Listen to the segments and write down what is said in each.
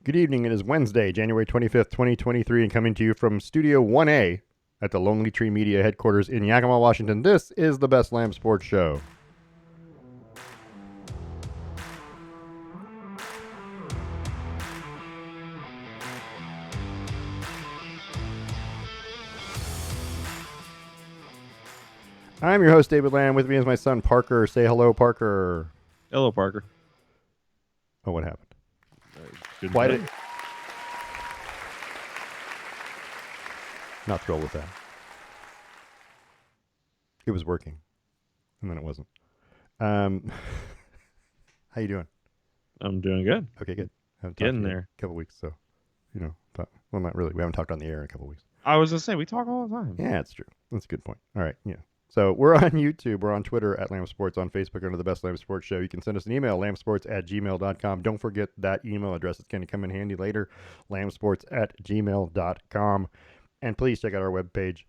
Good evening. It is Wednesday, January 25th, 2023, and coming to you from Studio 1A at the Lonely Tree Media headquarters in Yakima, Washington. This is the Best Lamb Sports Show. I'm your host, David Lamb. With me is my son, Parker. Say hello, Parker. Hello, Parker. Oh, what happened? Good Why day. did... Not thrilled with that. It was working, and then it wasn't. How you doing? I'm doing good. Okay, good. Haven't talked Getting to you in there. a couple weeks, so, well, not really. We haven't talked on the air in a couple weeks. I was going to say, we talk all the time. Yeah, that's true. That's a good point. All right, yeah. So we're on YouTube. We're on Twitter at Lamb Sports, on Facebook under the Best Lamb Sports Show. You can send us an email, lambsports@gmail.com. Don't forget that email address. It's going to come in handy later, lambsports@gmail.com. And please check out our webpage,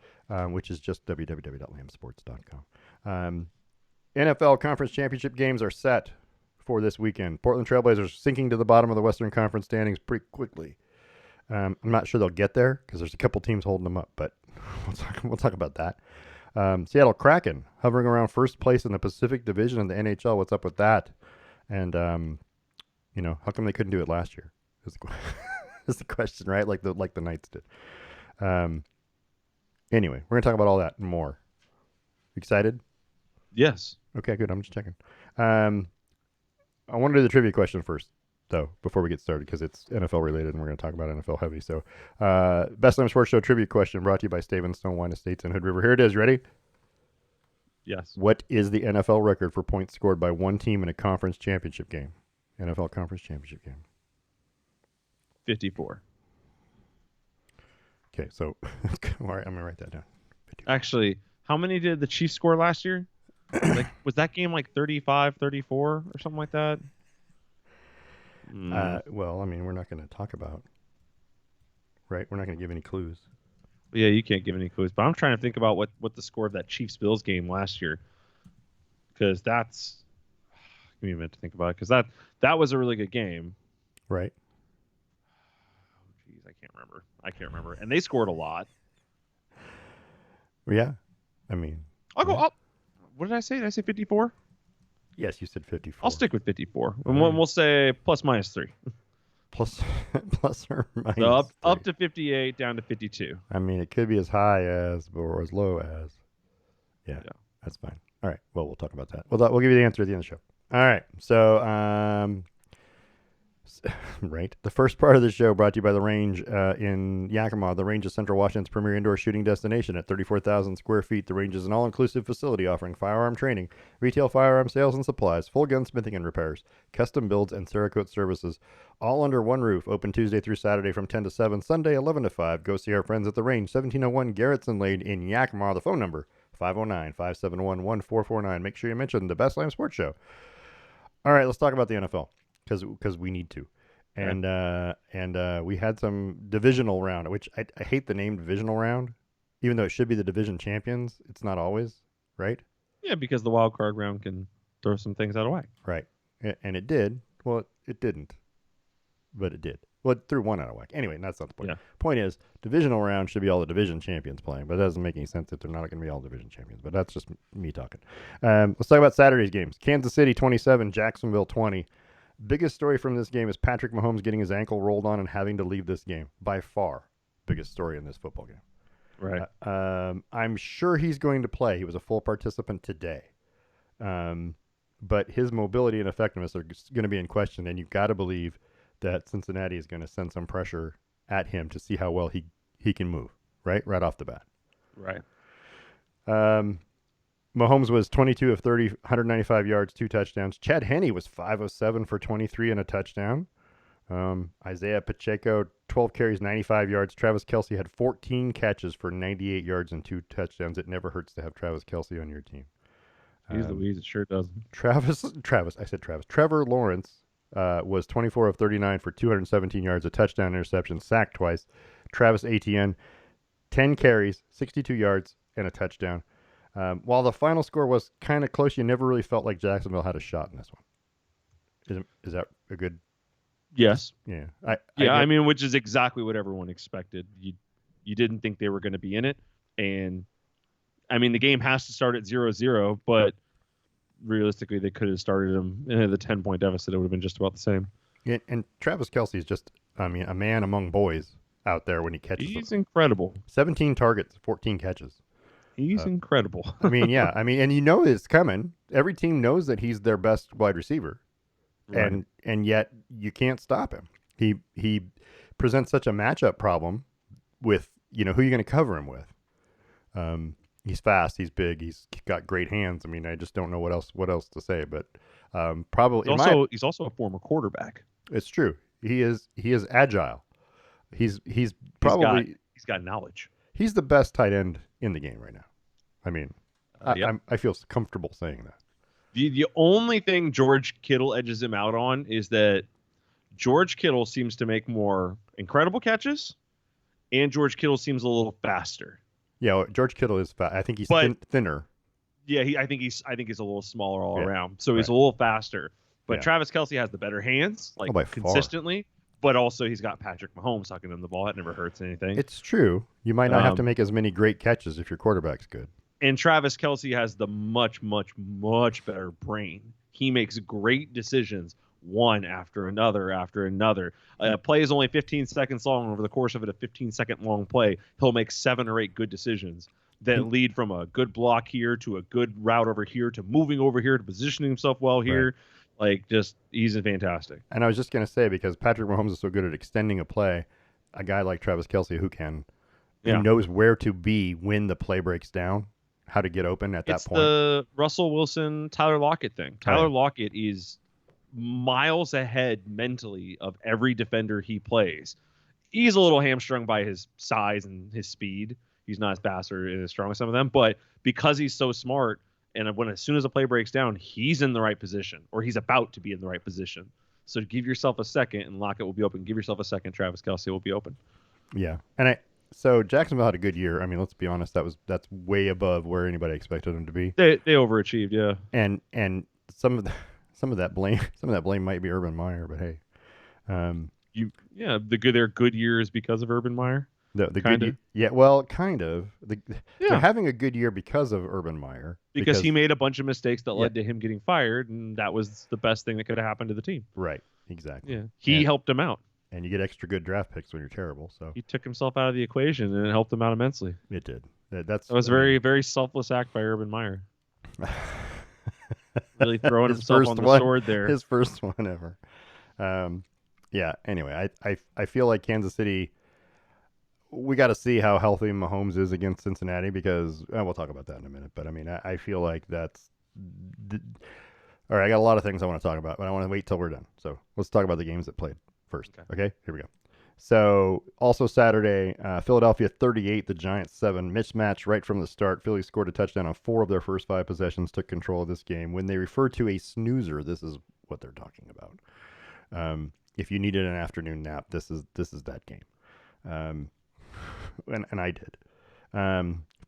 which is just www.lambsports.com. NFL Conference Championship games are set for this weekend. Portland Trailblazers sinking to the bottom of the Western Conference standings pretty quickly. I'm not sure they'll get there because there's a couple teams holding them up, but we'll talk about that. Seattle Kraken hovering around first place in the Pacific Division in the NHL. What's up with that? And how come they couldn't do it last year? Is the question, right? Like the Knights did. Anyway, we're gonna talk about all that and more. Excited? Yes. Okay, good. I'm just checking. I want to do the trivia question first, though, before we get started, because it's NFL related and we're going to talk about NFL heavy. So, Best Lamb Sports Show trivia question brought to you by Stave & Stone Wine Estates and Hood River. Here it is. Ready? Yes. What is the NFL record for points scored by one team in a conference championship game? NFL conference championship game. 54. Okay, so all right, I'm going to write that down. 54. Actually, how many did the Chiefs score last year? Was that game like 35, 34 or something like that? Well, I mean, we're not going to talk about, right? We're not going to give any clues. Yeah, you can't give any clues. But I'm trying to think about what the score of that Chiefs-Bills game last year. Because that's... Give me a minute to think about it. Because that was a really good game. Right. Oh, geez, I can't remember. And they scored a lot. Yeah. I mean... I'll go up. What did I say? Did I say 54? Yes, you said 54. I'll stick with 54. And we'll say plus minus 3. Plus or minus So up 3. to 58, down to 52. I mean, it could be as high as or as low as. Yeah, that's fine. All right. Well, we'll talk about that. We'll give you the answer at the end of the show. All right. So, right. The first part of the show brought to you by The Range in Yakima. The Range is Central Washington's premier indoor shooting destination at 34,000 square feet. The Range is an all-inclusive facility offering firearm training, retail firearm sales and supplies, full gunsmithing and repairs, custom builds, and Cerakote services, all under one roof. Open Tuesday through Saturday from 10 to 7, Sunday 11 to 5. Go see our friends at The Range, 1701 Garrettson Lane in Yakima. The phone number, 509-571-1449. Make sure you mention the Best Lamb Sports Show. All right, let's talk about the NFL. Because we need to. And we had some divisional round, which I hate the name divisional round, even though it should be the division champions. It's not always, right? Yeah, because the wild card round can throw some things out of whack. Right. And it did. Well, it didn't, but it did. Well, it threw one out of whack. Anyway, that's not the point. Yeah. Point is, divisional round should be all the division champions playing, but it doesn't make any sense if they're not going to be all division champions. But that's just me talking. Let's talk about Saturday's games. Kansas City 27, Jacksonville 20. Biggest story from this game is Patrick Mahomes getting his ankle rolled on and having to leave this game. By far, biggest story in this football game. Right. I'm sure he's going to play. He was a full participant today. But his mobility and effectiveness are going to be in question, and you've got to believe that Cincinnati is going to send some pressure at him to see how well he can move, right off the bat. Right. Mahomes was 22 of 30, 195 yards, 2 touchdowns. Chad Henne was 5 of 7 for 23 and a touchdown. Isaiah Pacheco, 12 carries, 95 yards. Travis Kelce had 14 catches for 98 yards and 2 touchdowns. It never hurts to have Travis Kelce on your team. He's Louise. It sure doesn't. Trevor Lawrence was 24 of 39 for 217 yards, a touchdown, interception, sacked twice. Travis Etienne, 10 carries, 62 yards, and a touchdown. While the final score was kind of close, you never really felt like Jacksonville had a shot in this one. Is that a good Yes. Yeah. I mean, which is exactly what everyone expected. You didn't think they were going to be in it, and I mean, the game has to start at 0-0, but realistically, they could have started them in the 10-point deficit. It would have been just about the same. And Travis Kelce is just, I mean, a man among boys out there when he catches He's them. incredible. 17 targets, 14 catches. He's incredible. I mean, yeah. I mean, and you know it's coming. Every team knows that he's their best wide receiver. Right. And yet you can't stop him. He presents such a matchup problem with, you know, who you're going to cover him with. He's fast, he's big, he's got great hands. I mean, I just don't know what else to say, but probably he's also a former quarterback. It's true. He is agile. He's probably he's got knowledge. He's the best tight end in the game right now. I mean, Yep. I feel comfortable saying that. The only thing George Kittle edges him out on is that George Kittle seems to make more incredible catches, and George Kittle seems a little faster. Yeah, George Kittle is fast. I think he's thinner. Yeah, I think he's a little smaller all around, so he's a little faster. But Travis Kelce has the better hands, like consistently. But also he's got Patrick Mahomes sucking him the ball. That never hurts anything. It's true. You might not have to make as many great catches if your quarterback's good. And Travis Kelce has the much, much, much better brain. He makes great decisions, one after another after another. A play is only 15 seconds long. Over the course of it, a 15-second long play, he'll make 7 or 8 good decisions that lead from a good block here to a good route over here to moving over here to positioning himself well here. Right. Like, just, he's fantastic. And I was just going to say, because Patrick Mahomes is so good at extending a play, a guy like Travis Kelce who knows where to be when the play breaks down, how to get open at that point. It's the Russell Wilson, Tyler Lockett thing. Tyler Lockett is miles ahead mentally of every defender he plays. He's a little hamstrung by his size and his speed. He's not as fast or as strong as some of them, but because he's so smart, and as soon as a play breaks down, he's in the right position, or he's about to be in the right position. So give yourself a second, and Lockett will be open. Give yourself a second, Travis Kelce will be open. Yeah, so Jacksonville had a good year. I mean, let's be honest, that's way above where anybody expected them to be. They overachieved, yeah. And some of that blame might be Urban Meyer, but hey, they're good years because of Urban Meyer. Kind of. They're having a good year because of Urban Meyer. Because he made a bunch of mistakes that led to him getting fired, and that was the best thing that could have happened to the team. Right, exactly. Yeah, he helped him out. And you get extra good draft picks when you're terrible. So he took himself out of the equation, and it helped him out immensely. It did. That was very, very selfless act by Urban Meyer. Really throwing himself on the sword there. His first one ever. Anyway, I feel like Kansas City, we got to see how healthy Mahomes is against Cincinnati because we'll talk about that in a minute. But I mean, I feel like that's all right. I got a lot of things I want to talk about, but I want to wait till we're done. So let's talk about the games that played first. Okay, here we go. So also Saturday, Philadelphia 38, the Giants 7. Mismatch right from the start. Philly scored a touchdown on 4 of their first 5 possessions, took control of this game. When they refer to a snoozer, this is what they're talking about. If you needed an afternoon nap, this is that game. And I did.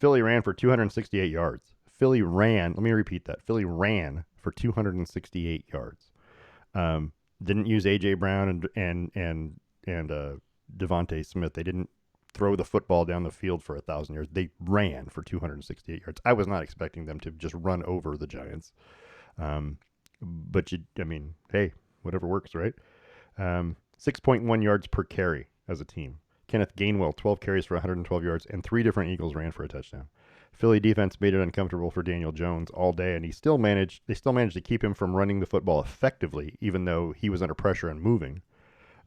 Philly ran for 268 yards. Let me repeat that. Philly ran for 268 yards. Didn't use A.J. Brown and Devontae Smith. They didn't throw the football down the field for 1,000 yards. They ran for 268 yards. I was not expecting them to just run over the Giants. But hey, whatever works, right? 6.1 yards per carry as a team. Kenneth Gainwell, 12 carries for 112 yards, and 3 different Eagles ran for a touchdown. Philly defense made it uncomfortable for Daniel Jones all day, and they still managed to keep him from running the football effectively, even though he was under pressure and moving.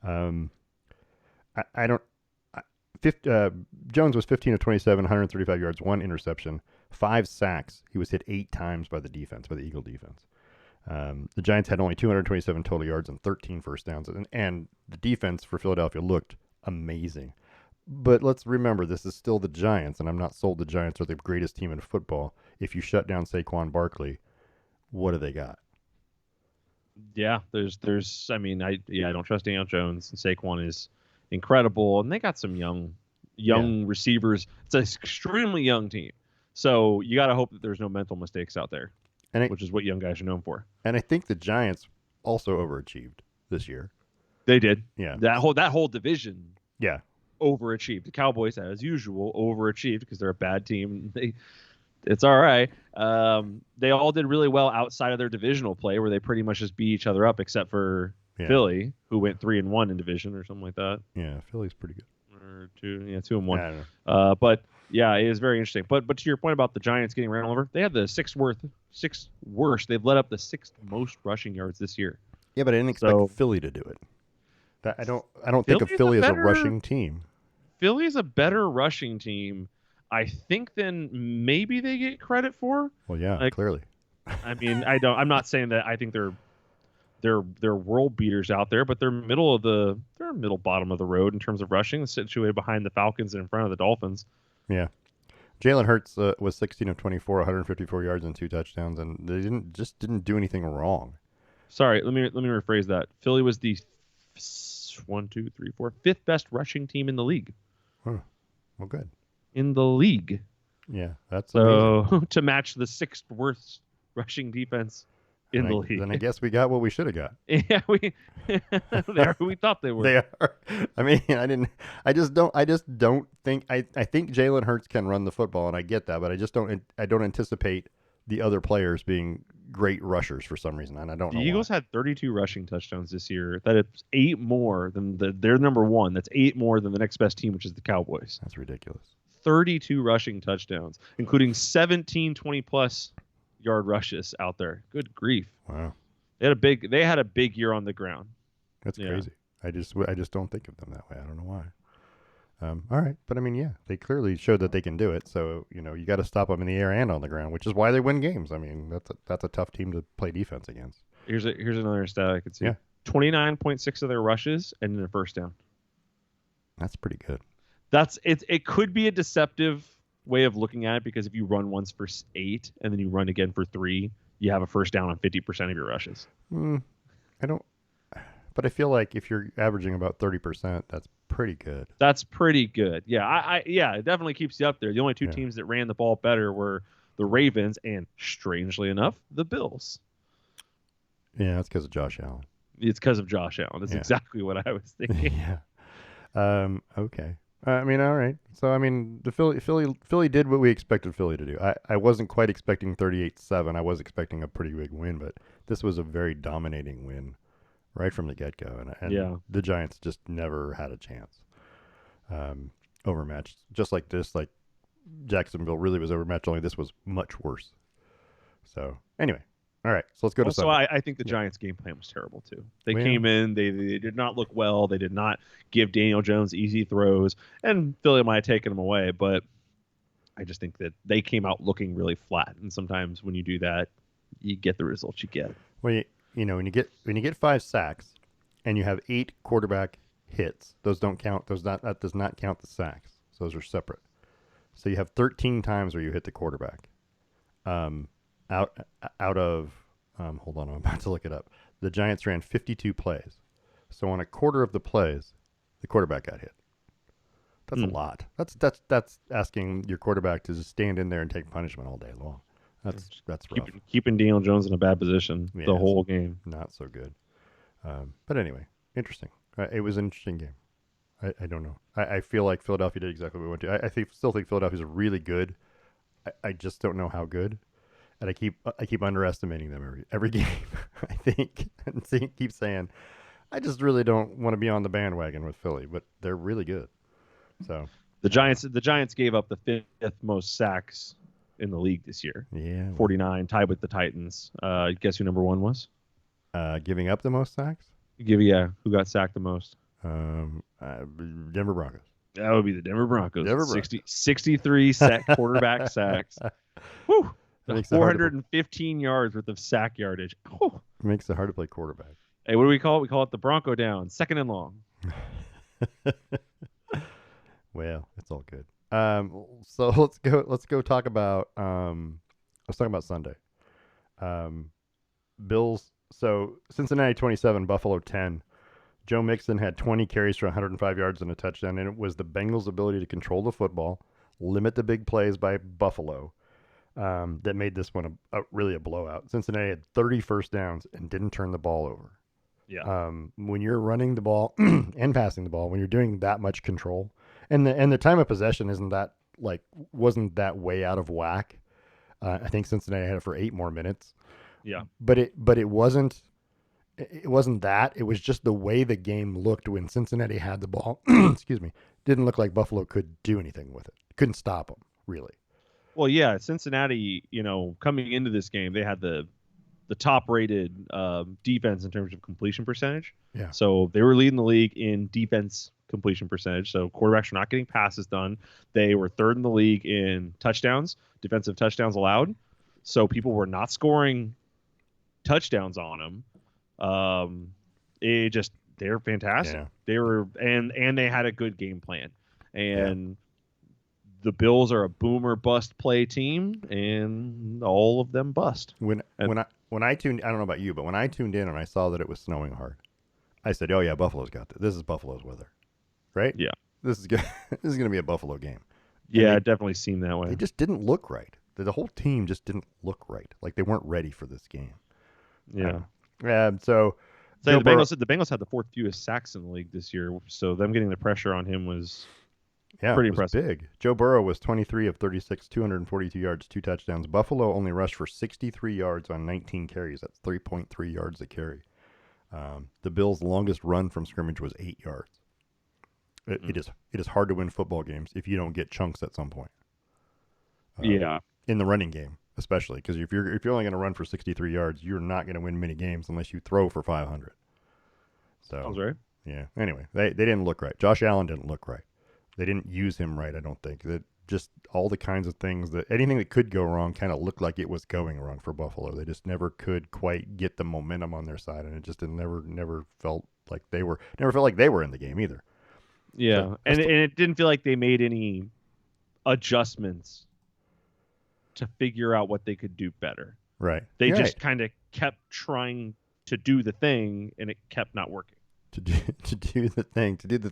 Jones was 15 of 27, 135 yards, 1 interception, 5 sacks. He was hit 8 times by the Eagle defense. The Giants had only 227 total yards and 13 first downs, and the defense for Philadelphia looked amazing. But let's remember, this is still the Giants, and I'm not sold the Giants are the greatest team in football. If you shut down Saquon Barkley, what do they got? Yeah, I don't trust Daniel Jones. And Saquon is incredible, and they got some young receivers. It's an extremely young team, so you got to hope that there's no mental mistakes out there, which is what young guys are known for. And I think the Giants also overachieved this year. They did. Yeah. That whole division Yeah. overachieved. The Cowboys, as usual, overachieved because they're a bad team. It's all right. They all did really well outside of their divisional play, where they pretty much just beat each other up, except for Philly, who went 3-1 in division or something like that. Yeah, Philly's pretty good. Or 2-1. I don't know. But yeah, it is very interesting. But to your point about the Giants getting ran over, they had the sixth worst. They've let up the sixth most rushing yards this year. Yeah, but I didn't expect Philly to do it. I don't think of Philly as a rushing team. Philly's a better rushing team, I think, than maybe they get credit for. Well, yeah, clearly. I mean, I'm not saying that I think they're world beaters out there, but they're middle bottom of the road in terms of rushing, situated behind the Falcons and in front of the Dolphins. Yeah. Jalen Hurts was 16 of 24, 154 yards and 2 touchdowns, and they didn't do anything wrong. Sorry, let me rephrase that. Philly was the 5th best rushing team in the league. Huh. Well, good. In the league. Yeah, that's so amazing. To match the 6th worst rushing defense in the league. Then I guess we got what we should have got. Yeah, we are who we thought they were. They are. I mean, I just don't think. I think Jalen Hurts can run the football, and I get that, but I don't anticipate the other players being great rushers for some reason, and I don't know. The Eagles why. had 32 rushing touchdowns this year. That is 8 more than their number one. That's 8 more than the next best team, which is the Cowboys. That's ridiculous. 32 rushing touchdowns, including 17 20-plus yard rushes out there. Good grief. Wow. They had a big year on the ground. That's crazy. I just don't think of them that way. I don't know why. All right, but I mean, yeah, they clearly showed that they can do it. So you got to stop them in the air and on the ground, which is why they win games. I mean, that's a tough team to play defense against. Here's another stat I could see. Yeah. 29.6 of their rushes and then a first down. That's pretty good. It could be a deceptive way of looking at it, because if you run once for 8 and then you run again for 3, you have a first down on 50% of your rushes. But I feel like if you're averaging about 30%, that's pretty good. That's pretty good. Yeah, it definitely keeps you up there. The only two teams that ran the ball better were the Ravens and, strangely enough, the Bills. Yeah, that's because of Josh Allen. It's because of Josh Allen. That's exactly what I was thinking. Yeah. Okay. I mean, all right. So, I mean, the Philly did what we expected Philly to do. I wasn't quite expecting 38-7. I was expecting a pretty big win, but this was a very dominating win right from the get-go. And the Giants just never had a chance. Overmatched. Just like this, like Jacksonville really was overmatched, only this was much worse. So, anyway. All right, so let's go to Sunday. I think the Giants' game plan was terrible, too. They came in, they did not look well. They did not give Daniel Jones easy throws, and Philly might have taken them away, but I just think that they came out looking really flat, and sometimes when you do that, you get the results you get. Well, when you get 5 sacks and you have 8 quarterback hits, those don't count. That does not count the sacks. So those are separate. So you have 13 times where you hit the quarterback. Out of hold on, I'm about to look it up. The Giants ran 52 plays. So on a quarter of the plays, the quarterback got hit. That's a lot. That's asking your quarterback to just stand in there and take punishment all day long. That's rough. Keeping Daniel Jones in a bad position the whole game. Not so good. But anyway, interesting. It was an interesting game. I don't know. I feel like Philadelphia did exactly what we went to. I still think Philadelphia's really good. I just don't know how good. And I keep underestimating them every game. I think, and keep saying, I just really don't want to be on the bandwagon with Philly, but they're really good. So the Giants gave up the 5th most sacks in the league this year. Yeah, 49, tied with the Titans. Guess who number 1 was? Giving up the most sacks? Who got sacked the most? Denver Broncos. That would be the Denver Broncos. 63 quarterback sacks. Whew. 415 yards worth of sack yardage. Oh. Makes it hard to play quarterback. Hey, what do we call it? We call it the Bronco down, 2nd and long. Well, it's all good. So let's go talk about let's talk about Sunday. Bills. So Cincinnati 27, Buffalo 10. Joe Mixon had 20 carries for 105 yards and a touchdown, and it was the Bengals' ability to control the football, limit the big plays by Buffalo, that made this one really a blowout. Cincinnati had 30 first downs and didn't turn the ball over. When you're running the ball and passing the ball, when you're doing that much control, and the time of possession wasn't that way out of whack. I think Cincinnati had it for 8 more minutes. Yeah. But it wasn't that. It was just the way the game looked when Cincinnati had the ball. Excuse me. Didn't look like Buffalo could do anything with it. Couldn't stop them, really. Well, yeah, Cincinnati, coming into this game, they had the top-rated defense in terms of completion percentage. Yeah. So they were leading the league in defense completion percentage. So quarterbacks were not getting passes done. They were 3rd in the league in touchdowns, defensive touchdowns allowed. So people were not scoring touchdowns on them. They're fantastic. Yeah. They were and they had a good game plan. And the Bills are a boomer bust play team, and all of them bust. When I tuned, I don't know about you, but when I tuned in and I saw that it was snowing hard, I said, "Oh yeah, Buffalo's got this. This is Buffalo's weather, right? Yeah, this is good. This is going to be a Buffalo game." Yeah, it definitely seemed that way. They just didn't look right. The whole team just didn't look right. Like they weren't ready for this game. Yeah. So the Bengals had the 4th fewest sacks in the league this year, so them getting the pressure on him was pretty impressive. Big. Joe Burrow was 23 of 36, 242 yards, 2 touchdowns. Buffalo only rushed for 63 yards on 19 carries. That's 3.3 yards a carry. The Bills' longest run from scrimmage was 8 yards. It is hard to win football games if you don't get chunks at some point. In the running game, especially, because if you're only going to run for 63 yards, you're not going to win many games unless you throw for 500. So sounds right. Yeah. Anyway, they didn't look right. Josh Allen didn't look right. They didn't use him right, I don't think. That just all the kinds of things anything that could go wrong kind of looked like it was going wrong for Buffalo. They just never could quite get the momentum on their side, and it just never felt like they were in the game either. Yeah, so, and it didn't feel like they made any adjustments to figure out what they could do better. Right. They just kind of kept trying to do the thing, and it kept not working. To do the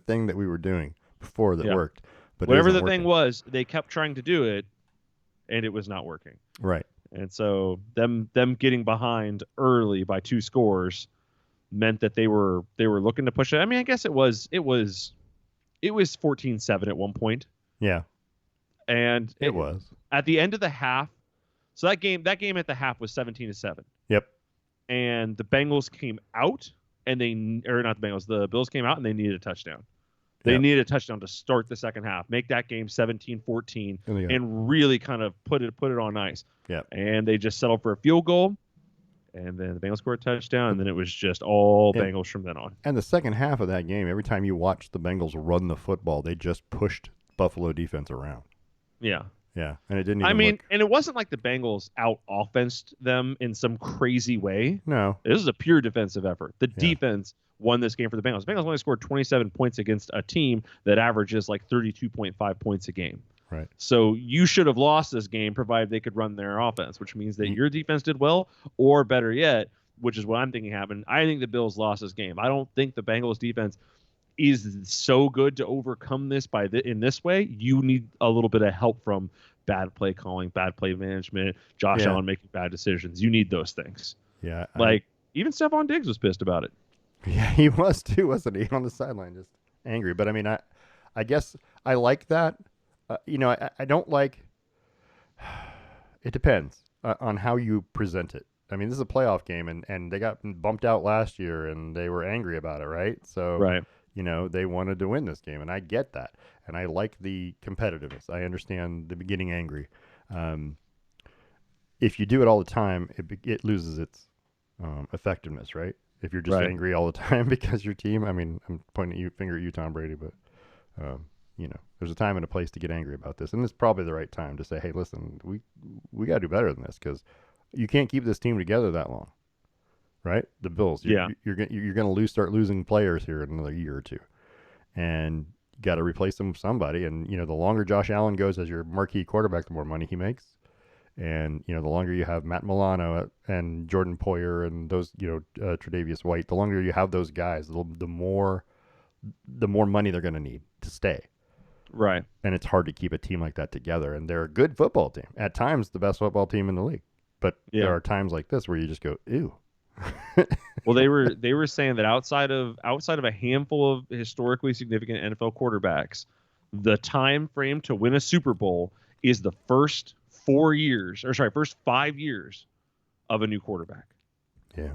thing that we were doing before that worked. But whatever the thing was, they kept trying to do it, and it was not working. Right. And so them getting behind early by 2 scores meant that they were looking to push it. I mean, I guess it was 14-7 at one point. Yeah. And it was at the end of the half. So that game at the half was 17-7. Yep. And the Bengals came out, and the Bills came out, and they needed a touchdown. They needed a touchdown to start the second half, make that game 17-14, and really kind of put it on ice. Yeah. And they just settled for a field goal, and then the Bengals scored a touchdown, and then it was just all Bengals from then on. And the second half of that game, every time you watched the Bengals run the football, they just pushed Buffalo defense around. Yeah. Yeah, and it didn't even and it wasn't like the Bengals out-offensed them in some crazy way. No. This is a pure defensive effort. The defense won this game for the Bengals. The Bengals only scored 27 points against a team that averages like 32.5 points a game. Right. So you should have lost this game provided they could run their offense, which means that your defense did well, or better yet, which is what I'm thinking happened. I think the Bills lost this game. I don't think the Bengals defense is so good to overcome this in this way. You need a little bit of help from bad play calling, bad play management, Josh Allen making bad decisions. You need those things. Yeah. Even Stephon Diggs was pissed about it. Yeah, he was too, wasn't he? On the sideline, just angry. But I mean, I guess I like that. I don't like. It depends on how you present it. I mean, this is a playoff game, and they got bumped out last year, and they were angry about it, right? So, right. They wanted to win this game, and I get that, and I like the competitiveness. I understand the getting angry. If you do it all the time, it loses its effectiveness, right? If you're just angry all the time because your team. I mean, I'm pointing finger at you, Tom Brady, but there's a time and a place to get angry about this, and it's probably the right time to say, "Hey, listen, we got to do better than this because you can't keep this team together that long." Right? The Bills. You're going to start losing players here in another year or two. And you got to replace them with somebody. And, the longer Josh Allen goes as your marquee quarterback, the more money he makes. And, the longer you have Matt Milano and Jordan Poyer and those, Tre'Davious White, the longer you have those guys, the more money they're going to need to stay. Right. And it's hard to keep a team like that together. And they're a good football team. At times, the best football team in the league. But there are times like this where you just go, ew. Well, they were saying that outside of a handful of historically significant NFL quarterbacks, the time frame to win a Super Bowl is the first 4 years, or sorry, first 5 years of a new quarterback. Yeah.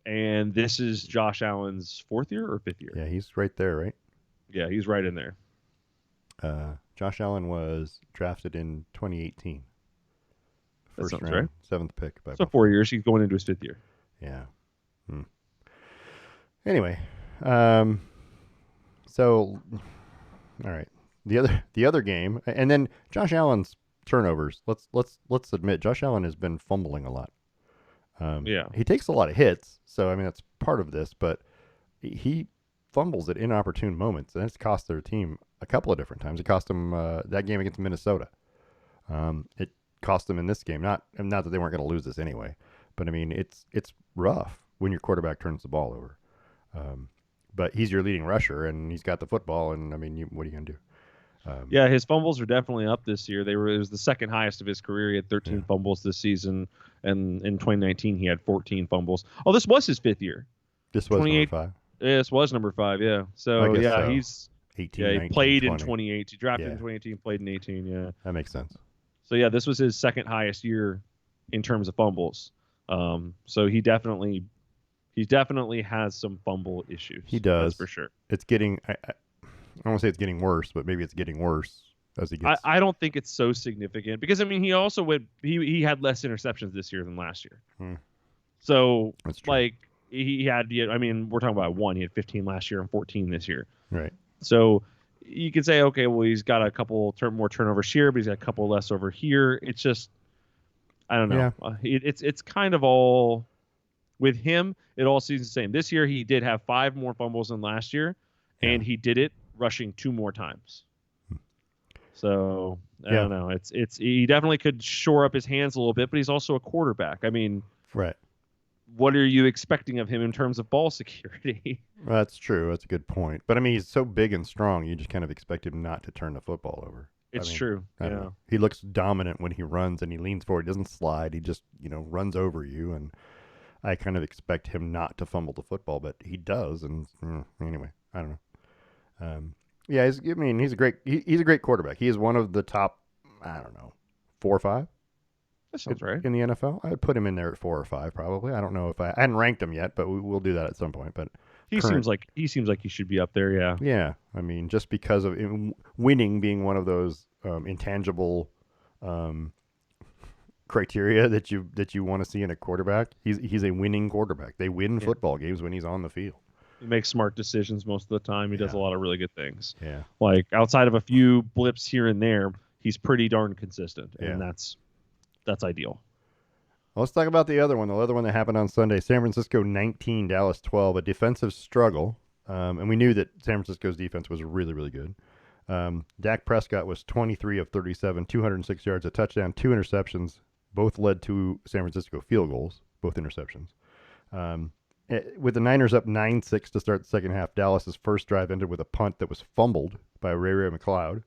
And this is Josh Allen's fourth year or fifth year. Yeah, he's right there, right? Yeah, he's right in there. Josh Allen was drafted in 2018. That First sounds round, right. seventh pick. So 4 years. He's going into his fifth year. Yeah. Anyway, so all right, the other game, and then Josh Allen's turnovers. Let's admit Josh Allen has been fumbling a lot. Yeah. He takes a lot of hits, so I mean that's part of this, but he fumbles at inopportune moments, and it's cost their team a couple of different times. It cost them that game against Minnesota. It cost them in this game. Not that they weren't going to lose this anyway, but I mean it's rough when your quarterback turns the ball over. But he's your leading rusher, and he's got the football, and I mean, what are you going to do? Yeah, his fumbles are definitely up this year. It was the second highest of his career. He had 13 fumbles this season, and in 2019 he had 14 fumbles. Oh, this was his fifth year. This was number 5. Yeah, this was number 5. Yeah. So yeah, so. He's 18, he 19, played 20. in 2018. He drafted in 2018, played in 18. Yeah. That makes sense. So yeah, this was his second highest year in terms of fumbles. So he definitely has some fumble issues. He does, that's for sure. It's getting. I don't want to say it's getting worse, but maybe it's getting worse as he gets. I don't think it's so significant because I mean he also he had less interceptions this year than last year. So That's true. like he had, I mean we're talking about one. He had 15 last year and 14 this year. Right. So you could say, okay, well he's got a couple more turnovers here, but he's got a couple less over here. It's just I don't know. Yeah. It's kind of all with him. It all seems the same. This year he did have 5 more fumbles than last year, and he did it rushing 2 more times. So I don't know. It's he definitely could shore up his hands a little bit, but he's also a quarterback. I mean, right. What are you expecting of him in terms of ball security? Well, that's true. That's a good point. But I mean, he's so big and strong. You just kind of expect him not to turn the football over. It's true. Yeah. He looks dominant when he runs and he leans forward. He doesn't slide. He just runs over you. And I kind of expect him not to fumble the football, but he does. And anyway, I don't know. Yeah, he's a great quarterback. He is one of the top, I don't know, 4 or 5. That sounds right. In the NFL, I'd put him in there at 4 or 5 probably. I don't know if I hadn't ranked him yet, but we'll do that at some point. But he seems like he should be up there. Yeah. Yeah, I mean, just because of winning being one of those intangible criteria that you want to see in a quarterback. He's a winning quarterback. They win football games when he's on the field. He makes smart decisions most of the time. He does a lot of really good things. Yeah. Like outside of a few blips here and there, he's pretty darn consistent, and that's ideal. Well, let's talk about the other one. The other one that happened on Sunday: San Francisco 19, Dallas 12. A defensive struggle, and we knew that San Francisco's defense was really, really good. Dak Prescott was 23 of 37, 206 yards, a touchdown, 2 interceptions. Both led to San Francisco field goals, both interceptions. With the Niners up 9-6 to start the second half, Dallas's first drive ended with a punt that was fumbled by Ray McLeod,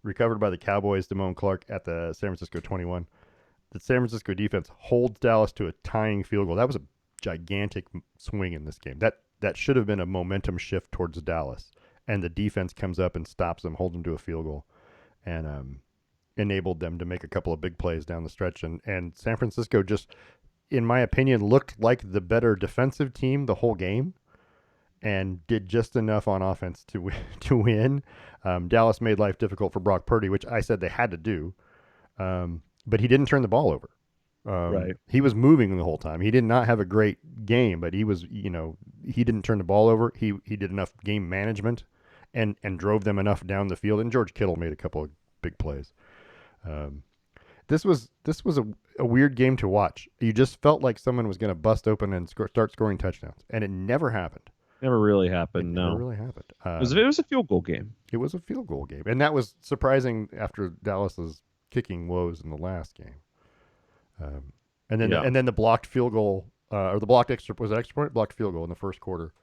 recovered by the Cowboys' Damone Clark at the San Francisco 21. The San Francisco defense holds Dallas to a tying field goal. That was a gigantic swing in this game. That should have been a momentum shift towards Dallas, and the defense comes up and stops them, holds them to a field goal, and enabled them to make a couple of big plays down the stretch. And San Francisco just, in my opinion, looked like the better defensive team the whole game and did just enough on offense to win. Dallas made life difficult for Brock Purdy, which I said they had to do, but he didn't turn the ball over. Right. He was moving the whole time. He did not have a great game, but he was, he didn't turn the ball over. He did enough game management and drove them enough down the field. And George Kittle made a couple of big plays. This was a weird game to watch. You just felt like someone was going to bust open and start scoring touchdowns, and it never happened. Never really happened. Never really happened. It was a field goal game. It was a field goal game, and that was surprising after Dallas's kicking woes in the last game. And then the blocked field goal, or the blocked extra point, blocked field goal in the first quarter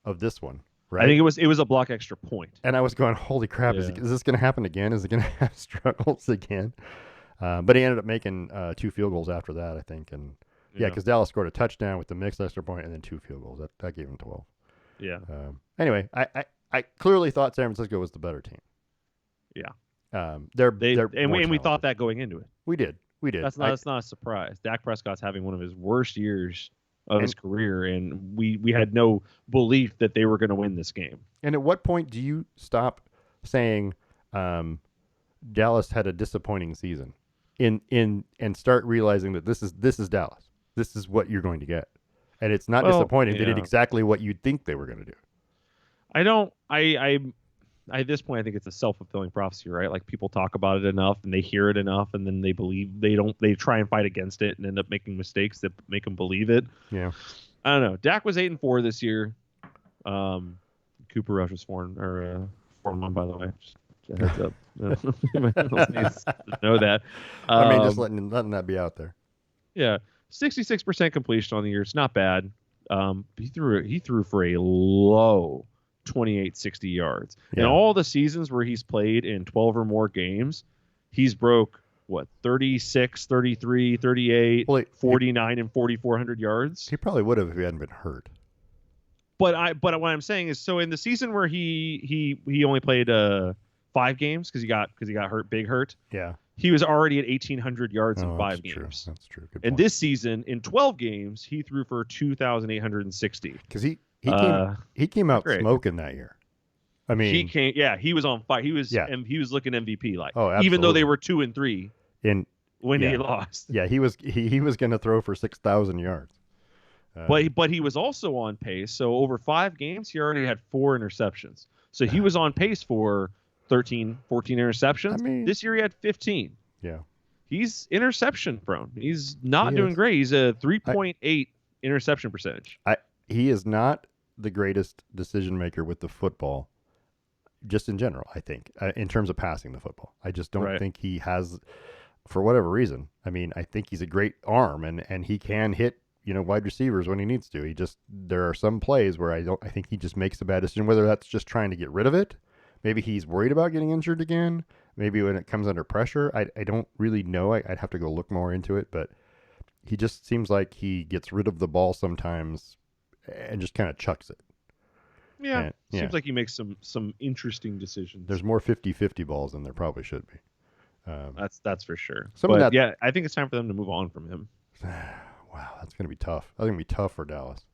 of this one. Right? I think it was a block extra point. And I was going, holy crap! Yeah. Is this going to happen again? Is it going to have struggles again? But he ended up making 2 field goals after that, I think, and Yeah, because Dallas scored a touchdown with the mixed extra point and then 2 field goals. That gave them 12. Yeah. Anyway, I clearly thought San Francisco was the better team. Yeah. They're we thought that going into it. We did. That's not a surprise. Dak Prescott's having one of his worst years of his career, and we had no belief that they were going to win this game. And at what point do you stop saying Dallas had a disappointing season and start realizing that this is Dallas. This is what you're going to get. And it's not disappointing. They did exactly what you'd think they were going to do. At this point, I think it's a self-fulfilling prophecy, right? Like, people talk about it enough and they hear it enough, and then they try and fight against it and end up making mistakes that make them believe it. Yeah. I don't know. Dak was 8-4 this year. Cooper Rush was 4-1, by the way. Just a heads up. Everyone needs to know that. I mean, just letting that be out there. Yeah. 66% completion on the year. It's not bad. He threw for a low 2860 yards. Yeah. In all the seasons where he's played in 12 or more games, he's broke 36, 33, 38, 49 and 4400 yards. He probably would have if he hadn't been hurt. But what I'm saying is, so in the season where he only played 5 games because he got hurt, big hurt. Yeah. He was already at 1800 yards in 5 games. True. That's true. Good and point. this season in 12 games, he threw for 2860. Because he came out smoking that year. I mean, he was on fire. He was looking MVP like. Oh, even though they were 2-3 when he lost. Yeah, he was going to throw for 6,000 yards. But he was also on pace. So over 5 games, he already had 4 interceptions. So he was on pace for 13, 14 interceptions. I mean, this year he had 15. Yeah. He's interception prone. He's not doing great. He's a 3.8 interception percentage. He is not the greatest decision maker with the football, just in general, I think, in terms of passing the football. I just don't think he has, for whatever reason. I mean, I think he's a great arm and he can hit, wide receivers when he needs to. There are some plays where I think he just makes a bad decision, whether that's just trying to get rid of it. Maybe he's worried about getting injured again. Maybe when it comes under pressure. I don't really know. I'd have to go look more into it, but he just seems like he gets rid of the ball sometimes and just kind of chucks it. Yeah. Seems like he makes some interesting decisions. There's more 50-50 balls than there probably should be. That's for sure. I think it's time for them to move on from him. Wow, that's going to be tough. I think it'll be tough for Dallas.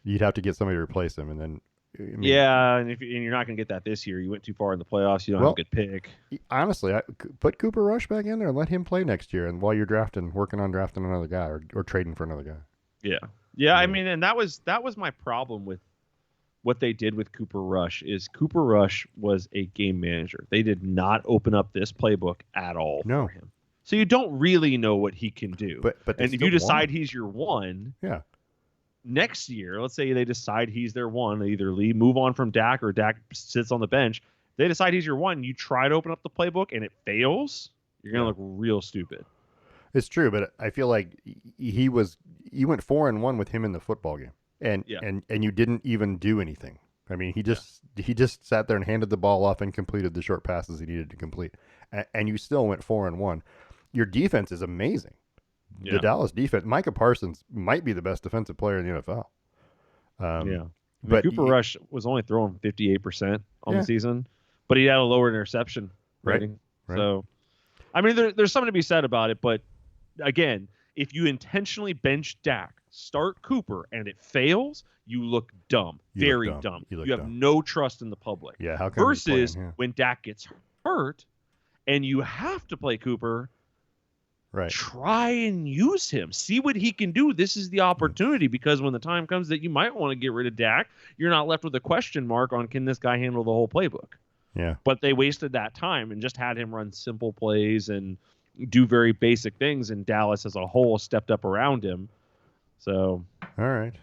You'd have to get somebody to replace him, and then and you're not going to get that this year. You went too far in the playoffs. You don't have a good pick. Honestly, put Cooper Rush back in there and let him play next year. And while you're working on drafting another guy or trading for another guy. Yeah. I mean, and that was my problem with what they did with Cooper Rush. Is Cooper Rush was a game manager. They did not open up this playbook at all for him. So you don't really know what he can do. But if you decide he's your one, next year, let's say they decide he's their one, they either move on from Dak or Dak sits on the bench. They decide he's your one. You try to open up the playbook and it fails. You're gonna look real stupid. It's true, but I feel like you went 4-1 with him in the football game, and you didn't even do anything. I mean, he just sat there and handed the ball off and completed the short passes he needed to complete, and you still went 4-1. Your defense is amazing. Yeah. The Dallas defense, Micah Parsons might be the best defensive player in the NFL. But Cooper Rush was only throwing 58% on the season, but he had a lower interception rating. Right. So, I mean, there's something to be said about it. But again, if you intentionally bench Dak, start Cooper, and it fails, you look dumb. Very dumb. You have no trust in the public. Yeah. How come versus when Dak gets hurt and you have to play Cooper. Right. Try and use him. See what he can do. This is the opportunity, because when the time comes that you might want to get rid of Dak, you're not left with a question mark on, can this guy handle the whole playbook? Yeah. But they wasted that time and just had him run simple plays and do very basic things, and Dallas as a whole stepped up around him. So. All right.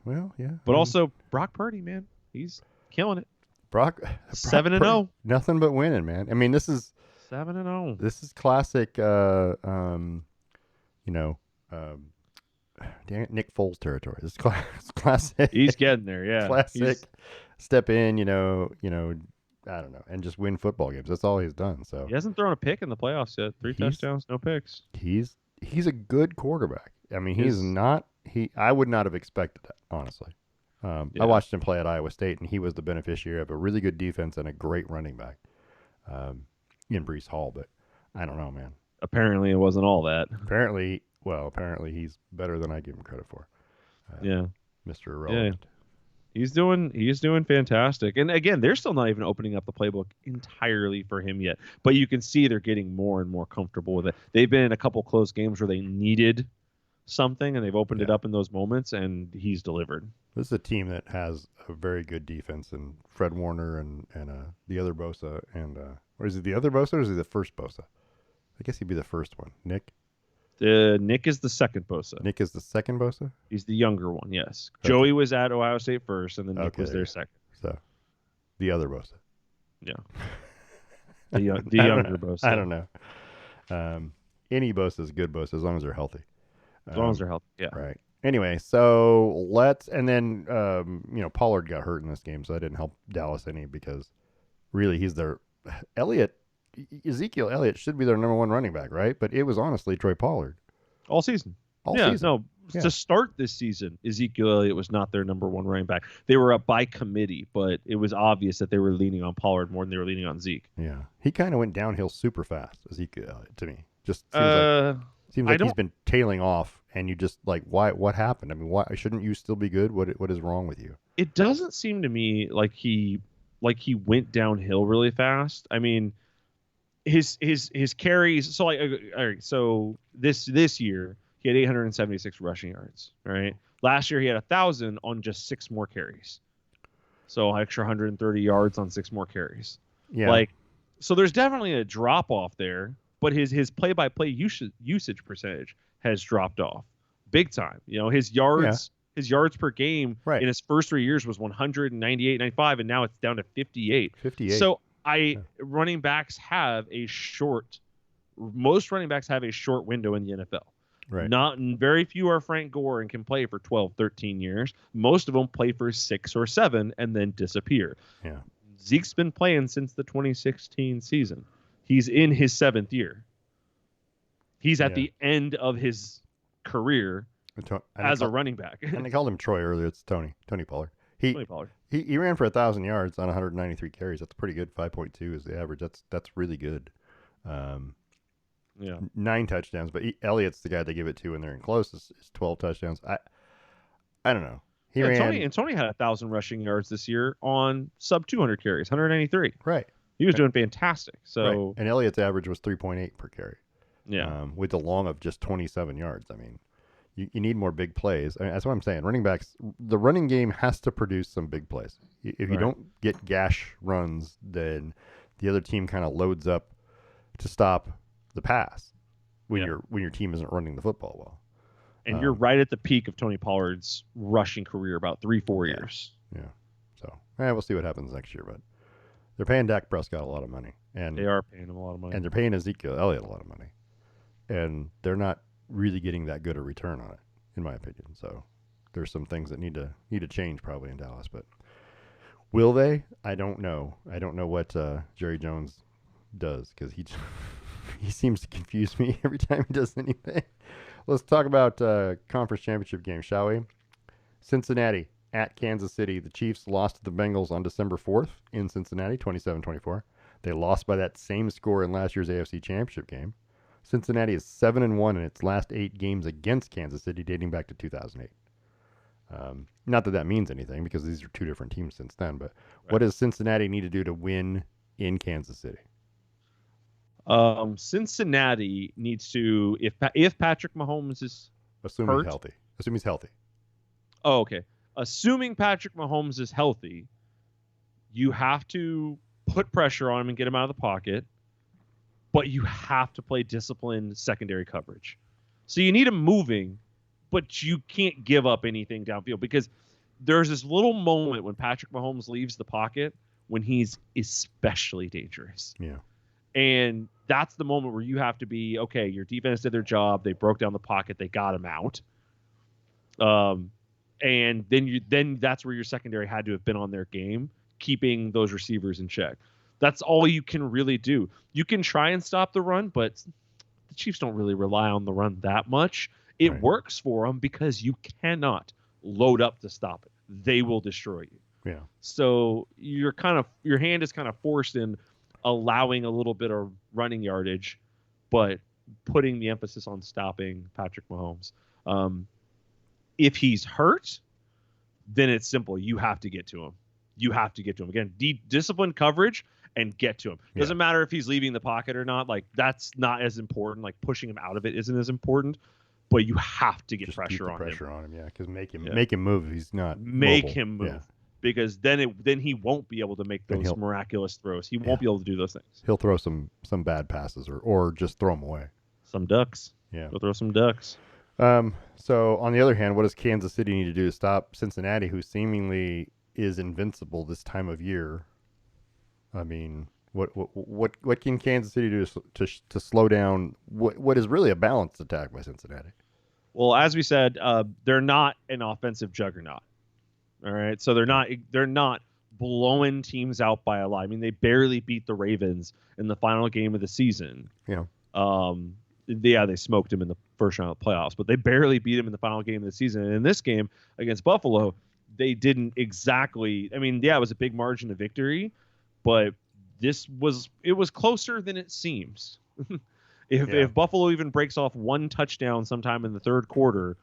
Well, yeah. But also Brock Purdy, man. He's killing it. Brock 7-0. Nothing but winning, man. I mean, this is 7-0. This is classic, Nick Foles territory. This is classic. He's getting there, yeah. Classic. Step in, I don't know, and just win football games. That's all he's done. So he hasn't thrown a pick in the playoffs yet. 3 touchdowns, no picks. He's a good quarterback. I mean, he's not. I would not have expected that, honestly. I watched him play at Iowa State, and he was the beneficiary of a really good defense and a great running back in Brees Hall. But I don't know, man. Apparently, it wasn't all that. Apparently he's better than I give him credit for. Mr. Irrelevant. He's doing fantastic. And again, they're still not even opening up the playbook entirely for him yet. But you can see they're getting more and more comfortable with it. They've been in a couple close games where they needed something, and they've opened it up in those moments, and he's delivered. This is a team that has a very good defense, and Fred Warner and the other Bosa, and or is he the other Bosa or is he the first Bosa? I guess he'd be the first one. Nick? Nick is the second Bosa. Nick is the second Bosa? He's the younger one, yes. Okay. Joey was at Ohio State first, and then Nick was their second. So, the other Bosa. Yeah. The younger Bosa. I don't know. Any Bosa is good Bosa as long as they're healthy. As long as they're healthy, yeah. Right. Anyway, so and then, Pollard got hurt in this game, so that didn't help Dallas any because really he's their, Ezekiel Elliott should be their number one running back, right? But it was honestly Troy Pollard. All season. To start this season, Ezekiel Elliott was not their number one running back. They were up by committee, but it was obvious that they were leaning on Pollard more than they were leaning on Zeke. Yeah. He kind of went downhill super fast, Ezekiel Elliott, to me. Just seems like he's been tailing off, and you just like, why? What happened? I mean, why shouldn't you still be good? What is wrong with you? It doesn't seem to me like he went downhill really fast. I mean, his carries. So all right. So this year he had 876 rushing yards. Right. Last year he had 1,000 on just 6 more carries. So extra 130 yards on 6 more carries. Yeah. So there's definitely a drop off there. But his play-by-play usage percentage has dropped off big time. His yards per game in his first 3 years was 198, 95, and now it's down to 58. 58. So running backs have most running backs have a short window in the NFL. Right. Very few are Frank Gore and can play for 12, 13 years. Most of them play for 6 or 7 and then disappear. Yeah. Zeke's been playing since the 2016 season. He's in his 7th year. He's at the end of his career as a running back. And they called him Troy earlier. It's Tony Pollard. He ran for 1,000 yards on 193 carries. That's pretty good. 5.2 is the average. That's really good. 9 touchdowns. But Elliott's the guy they give it to when they're in close. Is 12 touchdowns. I don't know. Tony had 1,000 rushing yards this year on sub 200 carries, 193. Right. He was doing fantastic. So right. And Elliott's average was 3.8 per carry. Yeah. With a long of just 27 yards. I mean, you need more big plays. I mean, that's what I'm saying. Running backs, the running game has to produce some big plays. If you don't get gash runs, then the other team kind of loads up to stop the pass when your team isn't running the football well. And you're right at the peak of Tony Pollard's rushing career, about 3-4 years. Yeah. So we'll see what happens next year, but they're paying Dak Prescott a lot of money, and they are paying him a lot of money, and they're paying Ezekiel Elliott a lot of money, and they're not really getting that good a return on it, in my opinion. So there's some things that need to change probably in Dallas, but will they? I don't know. I don't know what Jerry Jones does because he seems to confuse me every time he does anything. Let's talk about conference championship game, shall we? Cincinnati at Kansas City. The Chiefs lost to the Bengals on December 4th in Cincinnati, 27-24. They lost by that same score in last year's AFC Championship game. Cincinnati is 7-1 in its last 8 games against Kansas City, dating back to 2008. Not that means anything because these are 2 different teams since then, but what does Cincinnati need to do to win in Kansas City? Cincinnati needs to, if Patrick Mahomes is Assuming he's healthy. Oh, okay. Assuming Patrick Mahomes is healthy, you have to put pressure on him and get him out of the pocket, but you have to play disciplined secondary coverage. So you need him moving, but you can't give up anything downfield because there's this little moment when Patrick Mahomes leaves the pocket when he's especially dangerous. Yeah. And that's the moment where you have to be, okay, your defense did their job. They broke down the pocket. They got him out. And then that's where your secondary had to have been on their game, keeping those receivers in check. That's all you can really do. You can try and stop the run, but the Chiefs don't really rely on the run that much. It Right. works for them because you cannot load up to stop it. They will destroy you. Yeah. So your hand is kind of forced in allowing a little bit of running yardage, but putting the emphasis on stopping Patrick Mahomes. If he's hurt, then it's simple. You have to get to him. You have to get to him. Again, disciplined coverage and get to him. Doesn't matter if he's leaving the pocket or not. Like, that's not as important. Like, pushing him out of it isn't as important. But you have to get Just pressure keep the on pressure him. on him, yeah, because make him move if he's not Make mobile. him move. Yeah. Because then he won't be able to make And those miraculous throws. He won't be able to do those things. He'll throw some bad passes or just throw them away. Some ducks. Yeah. He'll throw some ducks. So on the other hand, what does Kansas City need to do to stop Cincinnati, who seemingly is invincible this time of year? I mean, what can Kansas City do to slow down what is really a balanced attack by Cincinnati? Well, as we said, they're not an offensive juggernaut. All right, so they're not blowing teams out by a lot. I mean, they barely beat the Ravens in the final game of the season. Yeah. They smoked him in the first round of the playoffs, but they barely beat him in the final game of the season. And in this game against Buffalo, they didn't exactly. I mean, yeah, it was a big margin of victory, but it was closer than it seems. If Buffalo even breaks off one touchdown sometime in the third quarter,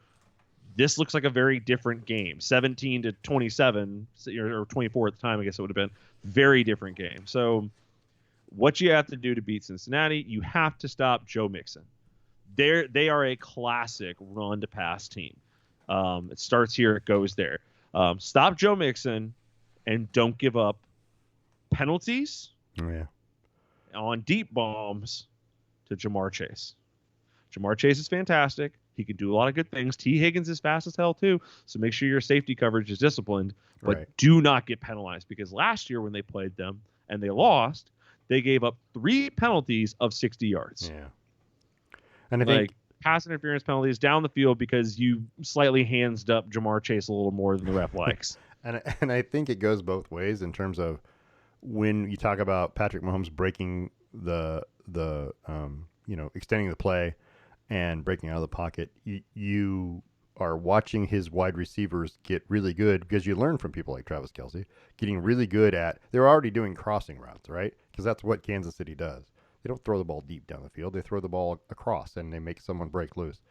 this looks like a very different game. 17-27 or 24 at the time, I guess it would have been. Very different game. So what you have to do to beat Cincinnati, you have to stop Joe Mixon. They are a classic run to pass team. It starts here, it goes there. Stop Joe Mixon and don't give up penalties on deep bombs to Jamar Chase. Jamar Chase is fantastic. He can do a lot of good things. T. Higgins is fast as hell too. So make sure your safety coverage is disciplined, but do not get penalized, because last year when they played them and they lost, they gave up 3 penalties of 60 yards. Yeah. And I think pass interference penalties down the field because you slightly handsed up Jamar Chase a little more than the ref likes. and I think it goes both ways in terms of when you talk about Patrick Mahomes breaking the extending the play and breaking out of the pocket, you are watching his wide receivers get really good, because you learn from people like Travis Kelce getting really good at, they're already doing crossing routes, right? Because that's what Kansas City does. They don't throw the ball deep down the field. They throw the ball across and they make someone break loose.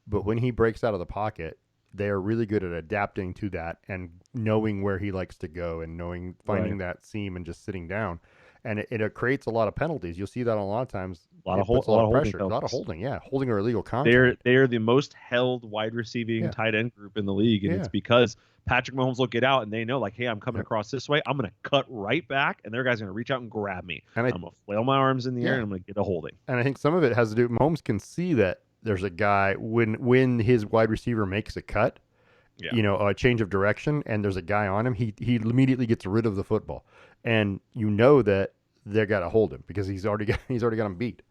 But when he breaks out of the pocket, they are really good at adapting to that and knowing where he likes to go and finding that seam and just sitting down. And it creates a lot of penalties. You'll see that a lot of times. A lot of pressure. A lot of holding, holding or illegal contact. They are the most held wide receiving tight end group in the league, and it's because Patrick Mahomes will get out and they know, like, hey, I'm coming across this way. I'm going to cut right back, and their guy's going to reach out and grab me. And I'm going to flail my arms in the air, and I'm going to get a holding. And I think some of it has to do. Mahomes can see that there's a guy when his wide receiver makes a cut. A change of direction, and there's a guy on him, he immediately gets rid of the football, and that they got to hold him because he's already got him beat.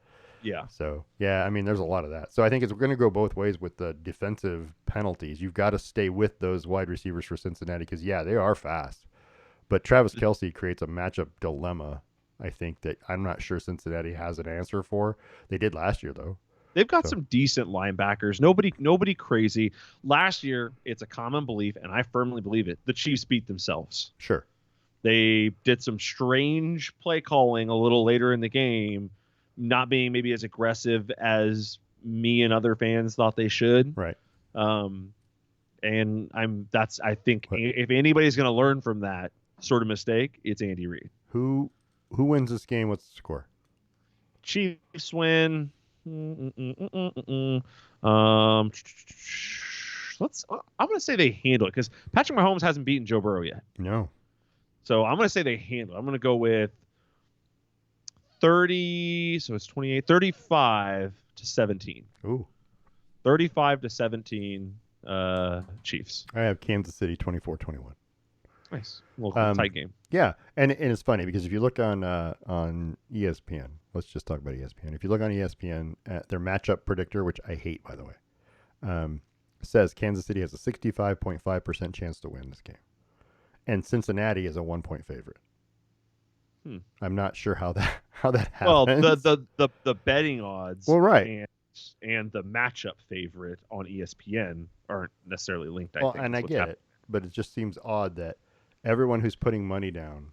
Yeah. So I mean, there's a lot of that. So I think it's going to go both ways with the defensive penalties. You've got to stay with those wide receivers for Cincinnati because they are fast, but Travis Kelce creates a matchup dilemma. I think that I'm not sure Cincinnati has an answer for. They did last year though. They've got some decent linebackers. Nobody crazy. Last year, it's a common belief, and I firmly believe it, the Chiefs beat themselves. Sure. They did some strange play calling a little later in the game, not being maybe as aggressive as me and other fans thought they should. Right. I think if anybody's going to learn from that sort of mistake, it's Andy Reid. Who wins this game? What's the score? Chiefs win. I'm going to say they handle it because Patrick Mahomes hasn't beaten Joe Burrow yet. No. So I'm going to say they handle it. I'm going to go with 30. So it's 28, 35-17. Ooh. 35-17 Chiefs. I have Kansas City 24-21. Nice. A little tight game. Yeah. And it's funny because if you look on ESPN, let's just talk about ESPN. If you look on ESPN, their matchup predictor, which I hate, by the way, says Kansas City has a 65.5% chance to win this game. And Cincinnati is a 1-point favorite. I'm not sure how that happens. Well, the betting odds. Well, right. and the matchup favorite on ESPN aren't necessarily linked. I Well, think. and I get it, but it just seems odd that everyone who's putting money down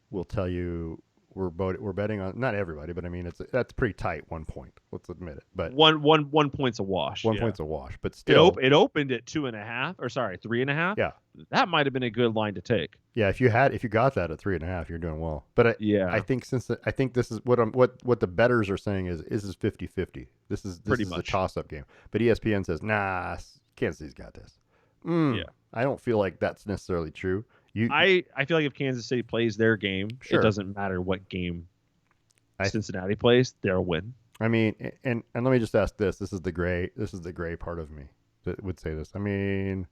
will tell you we're betting on, not everybody, but I mean that's pretty tight. 1 point. Let's admit it. But one point's a wash. One point's a wash, but still, it opened at 2.5, or sorry, 3.5. Yeah, that might have been a good line to take. Yeah, if you got that at 3.5, you're doing well. But I think I think this is what the bettors are saying is 50-50. This is a toss-up game. But ESPN says, nah, Kansas City's got this. Yeah, I don't feel like that's necessarily true. I feel like if Kansas City plays their game, sure, it doesn't matter what game Cincinnati plays, they'll win. I mean, and let me just ask this. This is the gray part of me that would say this. I mean,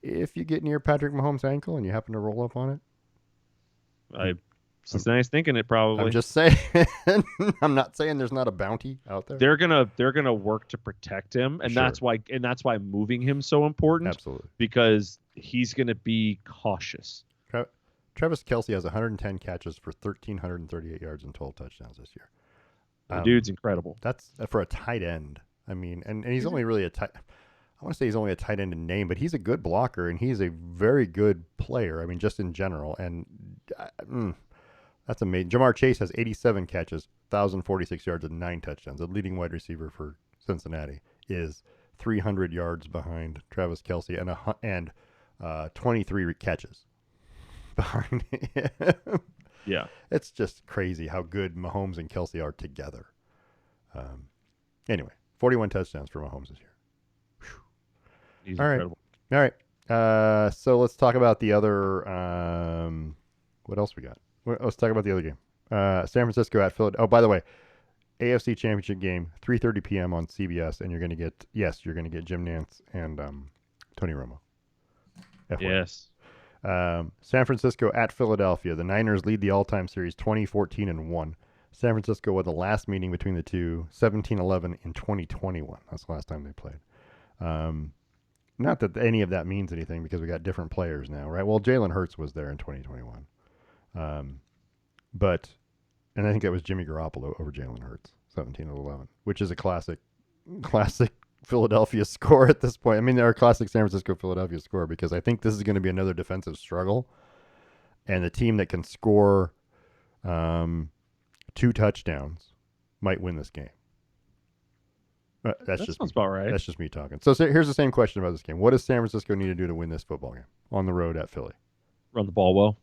if you get near Patrick Mahomes' ankle and you happen to roll up on it, Cincinnati's thinking it probably. I'm just saying. I'm not saying there's not a bounty out there. They're gonna work to protect him, and that's why moving him so important. Absolutely, because he's gonna be cautious. Travis Kelce has 110 catches for 1,338 yards and 12 touchdowns this year. The dude's incredible. That's for a tight end. I mean, and he's only really a tight. I want to say he's only a tight end in name, but he's a good blocker and he's a very good player. I mean, just in general. And that's amazing. Jamar Chase has 87 catches, 1,046 yards, and 9 touchdowns. The leading wide receiver for Cincinnati is 300 yards behind Travis Kelce and 23 catches behind him. Yeah. It's just crazy how good Mahomes and Kelce are together. Anyway, 41 touchdowns for Mahomes this year. He's incredible. All right. So let's talk about the other. What else we got? Let's talk about the other game. San Francisco at Philadelphia. Oh, by the way, AFC Championship game, 3:30 p.m. on CBS, and you're going to get Jim Nantz and Tony Romo. Yes. San Francisco at Philadelphia. The Niners lead the all-time series 20-14-1. San Francisco won the last meeting between the two, 17-11 in 2021. That's the last time they played. Not that any of that means anything because we got different players now, right? Well, Jalen Hurts was there in 2021. But I think that was Jimmy Garoppolo over Jalen Hurts, 17-11, which is a classic Philadelphia score at this point. I mean, they're a classic San Francisco-Philadelphia score because I think this is going to be another defensive struggle. And the team that can score 2 touchdowns might win this game. That sounds about right. That's just me talking. So here's the same question about this game. What does San Francisco need to do to win this football game on the road at Philly? Run the ball well.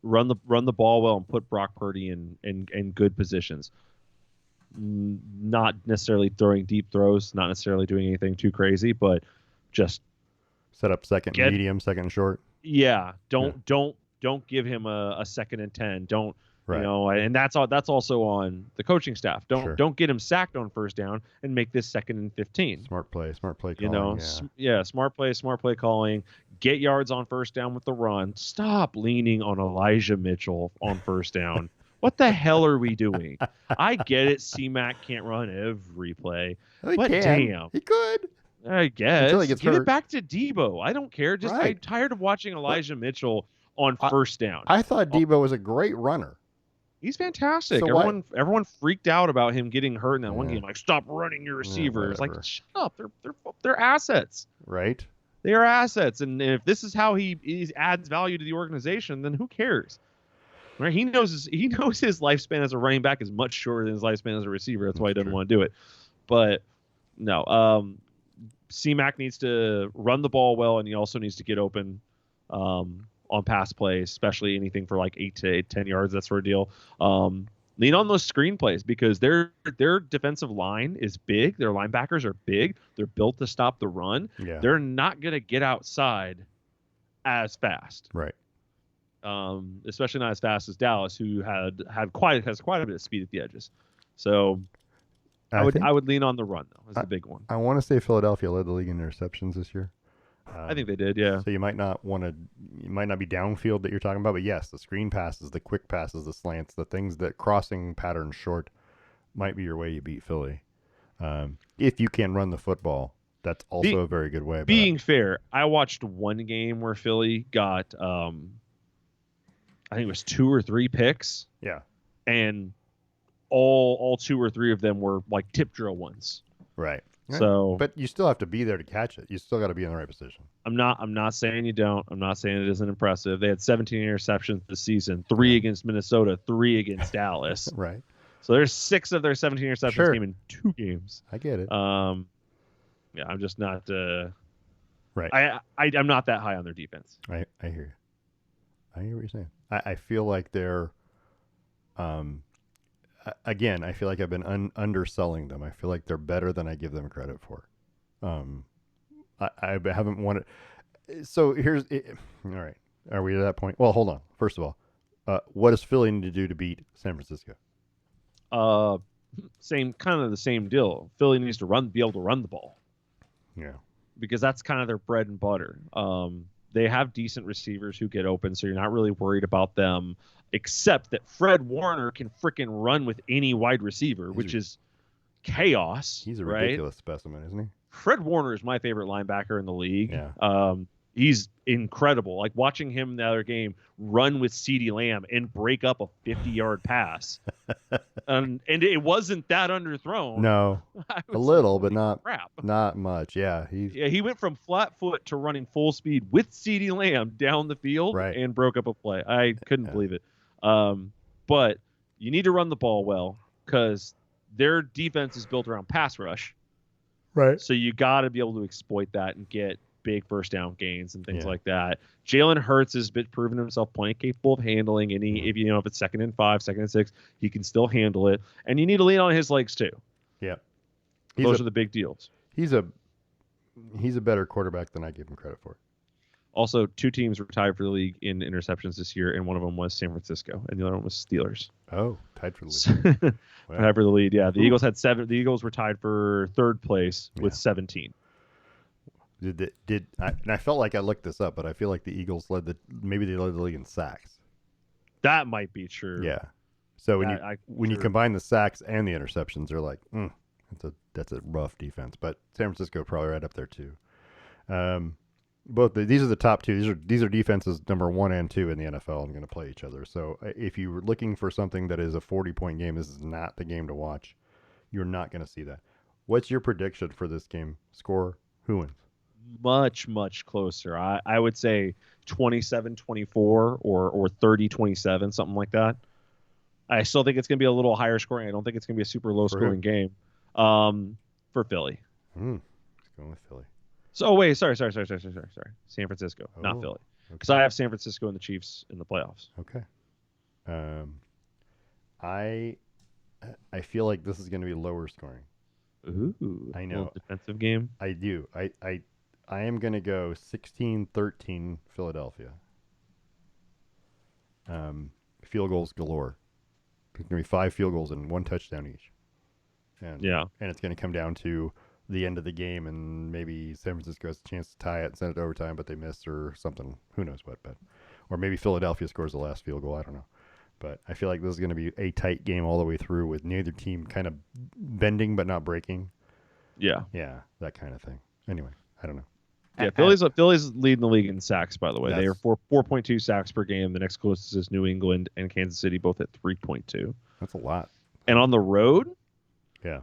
Run the ball well and put Brock Purdy in good positions. Not necessarily throwing deep throws, not necessarily doing anything too crazy, but just set up second medium, second short. Yeah. Don't give him a 2nd and 10. Don't. Right. And that's also on the coaching staff. Don't get him sacked on first down and make this 2nd and 15. Smart play calling. Smart play calling. Get yards on first down with the run. Stop leaning on Elijah Mitchell on first down. What the hell are we doing? I get it. C-Mac can't run every play, but damn, he could. I guess. Until he gets hurt. It back to Debo. I don't care. I'm tired of watching Elijah Mitchell on first down. I thought Debo was a great runner. He's fantastic. So everyone freaked out about him getting hurt in that one game. Like, stop running your receivers. Like, shut up. They're assets. Right. They are assets. And if this is how he adds value to the organization, then who cares? Right? He knows his lifespan as a running back is much shorter than his lifespan as a receiver. That's why he doesn't want to do it. But no, C-Mac needs to run the ball well, and he also needs to get open on pass plays, especially anything for like 8 to 10 yards, that sort of deal. Lean on those screen plays because their defensive line is big. Their linebackers are big. They're built to stop the run. Yeah. They're not going to get outside as fast. Right. Especially not as fast as Dallas, who has quite a bit of speed at the edges. So I would lean on the run though. That's the big one. I want to say Philadelphia led the league in interceptions this year. I think they did, yeah. So you might not be downfield that you're talking about, but yes, the screen passes, the quick passes, the slants, the things that crossing patterns short might be your way you beat Philly. If you can run the football, that's also a very good way. Being fair, I watched one game where Philly got, I think it was 2 or 3 picks. Yeah. And all 2 or 3 of them were like tip drill ones. Right. So, but you still have to be there to catch it. You still got to be in the right position. I'm not saying you don't. I'm not saying it isn't impressive. They had 17 interceptions this season, 3 against Minnesota, 3 against Dallas. Right. So there's 6 of their 17 interceptions came in 2 games. I get it. Yeah, I'm just not. Right. I'm not that high on their defense. I hear you. I hear what you're saying. I feel like they're, again, I feel like I've been underselling them. I feel like they're better than I give them credit for. I haven't wanted. So here's it. All right. Are we at that point? Well, hold on. First of all, what does Philly need to do to beat San Francisco? The same deal. Philly needs to be able to run the ball. Yeah. Because that's kind of their bread and butter. They have decent receivers who get open, so you're not really worried about them, except that Fred Warner can freaking run with any wide receiver, which is chaos. He's a ridiculous specimen, isn't he? Fred Warner is my favorite linebacker in the league. Yeah. He's incredible. Like watching him in the other game run with CeeDee Lamb and break up a 50-yard pass. And it wasn't that underthrown. No, a little, but crap. Not much. Yeah, he went from flat foot to running full speed with CeeDee Lamb down the field and broke up a play. I couldn't believe it. But you need to run the ball well because their defense is built around pass rush. Right. So you got to be able to exploit that and get big first down gains and things like that. Jalen Hurts has been proven himself plenty capable of handling any. If if it's 2nd and 5, 2nd and 6, he can still handle it. And you need to lean on his legs too. Yeah, those are the big deals. He's a better quarterback than I give him credit for. Also, 2 teams were tied for the league in interceptions this year, and one of them was San Francisco, and the other one was Steelers. Oh, tied for the lead. Wow. Tied for the lead. Yeah, the Eagles had 7. The Eagles were tied for 3rd place with 17. And I felt like I looked this up, but I feel like the Eagles led the league in sacks. That might be true. Yeah. So when you combine the sacks and the interceptions, they're like, that's a rough defense. But San Francisco probably right up there too. These are the top 2. These are defenses number 1 and 2 in the NFL and going to play each other. So if you were looking for something that is a 40-point game, this is not the game to watch. You're not going to see that. What's your prediction for this game? Score? Who wins? Much, much closer. I would say 27-24 or 30-27, something like that. I still think it's going to be a little higher scoring. I don't think it's going to be a super low scoring game for Philly. Going with Philly. So wait, sorry. San Francisco, not Philly. Because I have San Francisco and the Chiefs in the playoffs. Okay. I feel like this is going to be lower scoring. Ooh, I know. Defensive game. I do. I am going to go 16-13 Philadelphia. Field goals galore. There's going to be 5 field goals and 1 touchdown each. And it's going to come down to the end of the game, and maybe San Francisco has a chance to tie it and send it to overtime, but they miss or something. Who knows what? Or maybe Philadelphia scores the last field goal. I don't know. But I feel like this is going to be a tight game all the way through with neither team kind of bending but not breaking. Yeah. Yeah, that kind of thing. Anyway, I don't know. Yeah, Philly's leading the league in sacks, by the way. They are 4.2 sacks per game. The next closest is New England and Kansas City, both at 3.2. That's a lot. And on the road,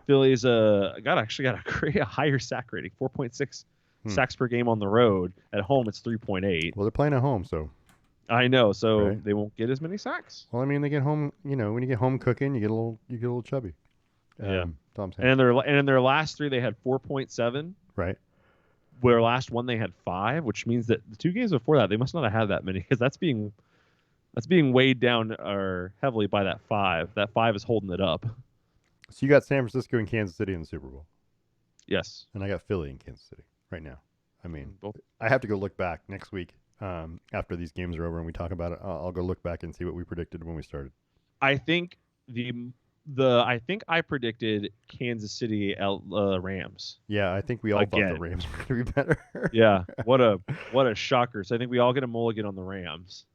Philly's got a higher sack rating, 4.6 sacks per game on the road. At home, it's 3.8. Well, they're playing at home, so. I know, so they won't get as many sacks. Well, I mean, they get home. When you get home cooking, you get a little chubby. And in their last 3, they had 4.7. Right. Where last one they had 5, which means that the 2 games before that they must not have had that many because that's being weighed down heavily by that 5. That 5 is holding it up. So you got San Francisco and Kansas City in the Super Bowl. Yes. And I got Philly and Kansas City right now. I mean, I have to go look back next week after these games are over and we talk about it. I'll go look back and see what we predicted when we started. I think I predicted Kansas City Rams. Yeah, I think we all thought the Rams were going to be better. Yeah, what a shocker! So I think we all get a mulligan on the Rams.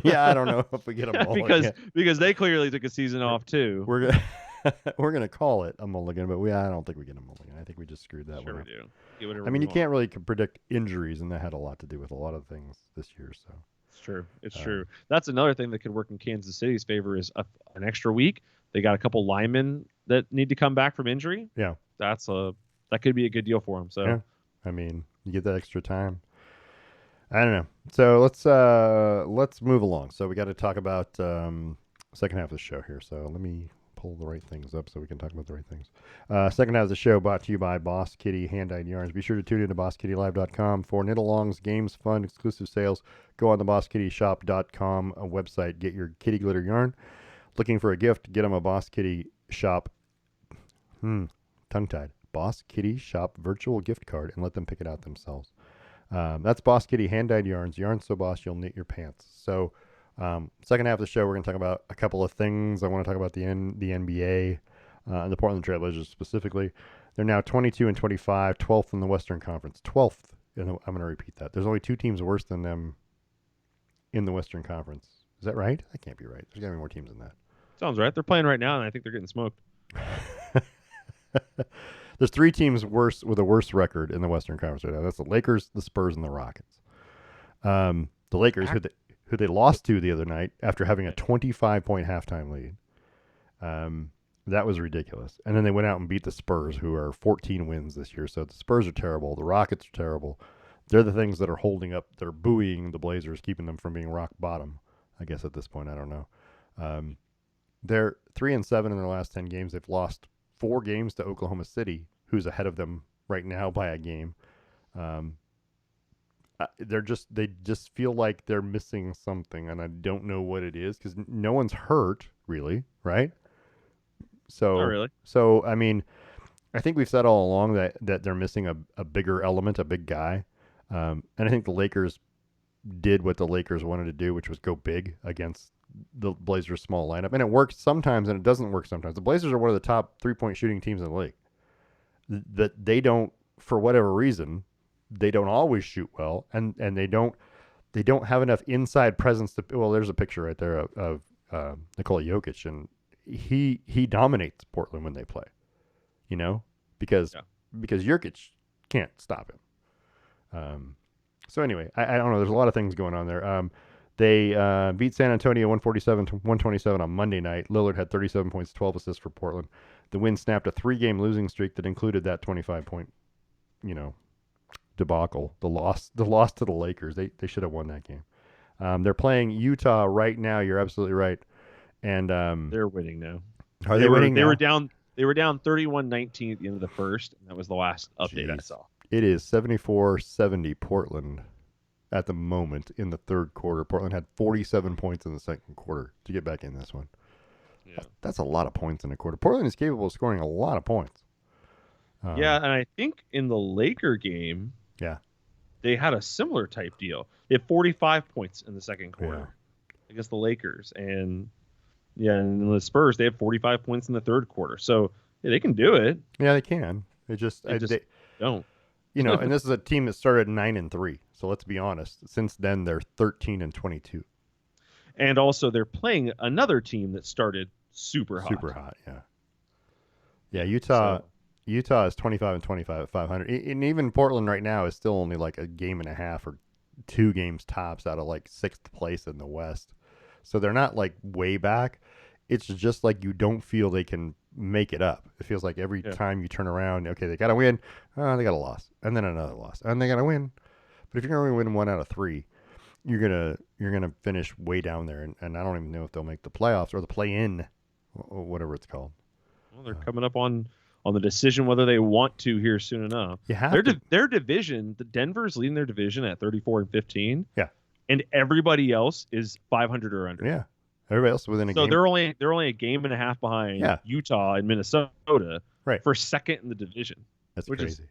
Yeah, I don't know if we get a mulligan because they clearly took a season off too. We're gonna call it a mulligan, but I don't think we get a mulligan. I think we just screwed that one up. We do. I mean, you can't really predict injuries, and that had a lot to do with a lot of things this year. So It's true. It's true. That's another thing that could work in Kansas City's favor is an extra week. They got a couple linemen that need to come back from injury. Yeah. That could be a good deal for them. So yeah, I mean, you get that extra time. I don't know. So let's move along. So we got to talk about second half of the show here. So let me pull the right things up so we can talk about the right things. Second half of the show brought to you by Boss Kitty Hand-Dyed Yarns. Be sure to tune in to BossKittyLive.com for knit-alongs, games, fun, exclusive sales. Go on the BossKittyShop.com website. Get your kitty glitter yarn. Looking for a gift? Get them a Boss Kitty Shop. Tongue-tied. Boss Kitty Shop virtual gift card and let them pick it out themselves. That's Boss Kitty Hand-Dyed Yarns. Yarn so boss you'll knit your pants. So second half of the show, we're going to talk about a couple of things. I want to talk about the NBA and the Portland Trailblazers specifically. They're now 22-25, 12th in the Western Conference. 12th. I'm going to repeat that. There's only two teams worse than them in the Western Conference. Is that right? That can't be right. There's got to be more teams than that. sounds right. They're playing right now, and I think they're getting smoked. There's three teams worse with a worse record in the Western Conference right now. That's the Lakers, the Spurs, and the Rockets. The Lakers, who they lost to the other night after having a 25-point halftime lead. That was ridiculous. And then they went out and beat the Spurs, who are 14 wins this year. So the Spurs are terrible. The Rockets are terrible. They're the things that are holding up. They're buoying the Blazers, keeping them from being rock bottom, I guess, at this point. I don't know. They're 3-7 in their last 10 games. They've lost 4 games to Oklahoma City, who's ahead of them right now by a game. They just feel like they're missing something, and I don't know what it is because no one's hurt really, right? So, Not really. So I mean, I think we've said all along that they're missing a bigger element, a big guy, and I think the Lakers did what the Lakers wanted to do, which was go big against the Blazers' small lineup, and it works sometimes, and it doesn't work sometimes. The Blazers are one of the top 3-point shooting teams in the league. That they don't, for whatever reason, they don't always shoot well, and they don't have enough inside presence to. Well, there's a picture right there of Nikola Jokic, and he dominates Portland when they play, because Jokic can't stop him. So anyway, I don't know. There's a lot of things going on there. They beat San Antonio 147-127 on Monday night. Lillard had 37 points, 12 assists for Portland. The win snapped a 3-game losing streak that included that 25-point, debacle. The loss to the Lakers. They should have won that game. They're playing Utah right now. You're absolutely right. And they're winning now. Are they winning? They were down 31-19 at the end of the first, and that was the last update I saw. It is 74-70 Portland at the moment in the third quarter. Portland had 47 points in the second quarter to get back in this one. Yeah. That's a lot of points in a quarter. Portland is capable of scoring a lot of points. Yeah, and I think in the Laker game, they had a similar type deal. They had 45 points in the second quarter against the Lakers. And in the Spurs, they have 45 points in the third quarter. So they can do it. Yeah, they can. They don't. And this is a team that started 9-3. So let's be honest. Since then, they're 13-22. And also, they're playing another team that started super hot. Super hot, yeah. Yeah, Utah is 25-25 at 500. And even Portland right now is still only like a game and a half or 2 games tops out of like 6th place in the West. So they're not like way back. It's just like you don't feel they can make it up. It feels like every time you turn around, okay, they got to win. They got a loss. And then another loss. And they got to win. But if you're going to win 1 out of 3, you're gonna finish way down there, and I don't even know if they'll make the playoffs or the play-in, or whatever it's called. Well, they're coming up on the decision whether they want to here soon enough. Their division, the Denver's leading their division at 34-15. Yeah, and everybody else is 500 or under. Yeah, everybody else within a game. So they're only a game and a half behind Utah and Minnesota for second in the division. That's crazy.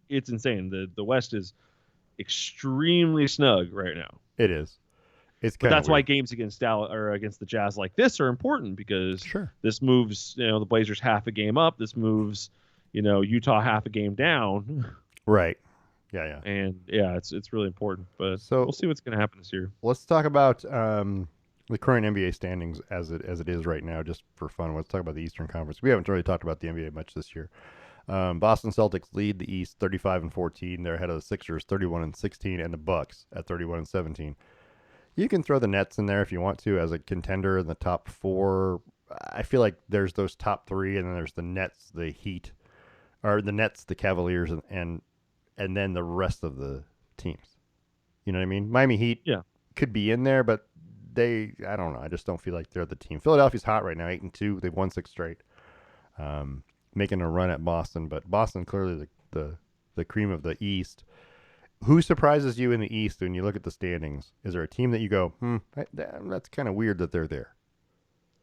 It's insane. The West is extremely snug right now. It is. But that's why games against Dallas or against the Jazz like this are important, because this moves the Blazers half a game up. This moves Utah half a game down. Right. Yeah. And it's really important. But so we'll see what's going to happen this year. Let's talk about the current NBA standings as it is right now, just for fun. Let's talk about the Eastern Conference. We haven't really talked about the NBA much this year. Boston Celtics lead the East 35-14. They're ahead of the Sixers 31-16, and the Bucks at 31-17. You can throw the Nets in there if you want to as a contender in the top 4. I feel like there's those top 3, and then there's the Nets, the Heat, or the Nets, the Cavaliers, and then the rest of the teams. You know what I mean? Miami Heat Yeah. could be in there, but I don't know. I just don't feel like they're the team. Philadelphia's hot right now, 8-2. They've won 6 straight, making a run at Boston. But Boston clearly the cream of the East. Who surprises you in the East when you look at the standings? Is there a team that you go, that's kind of weird that they're there?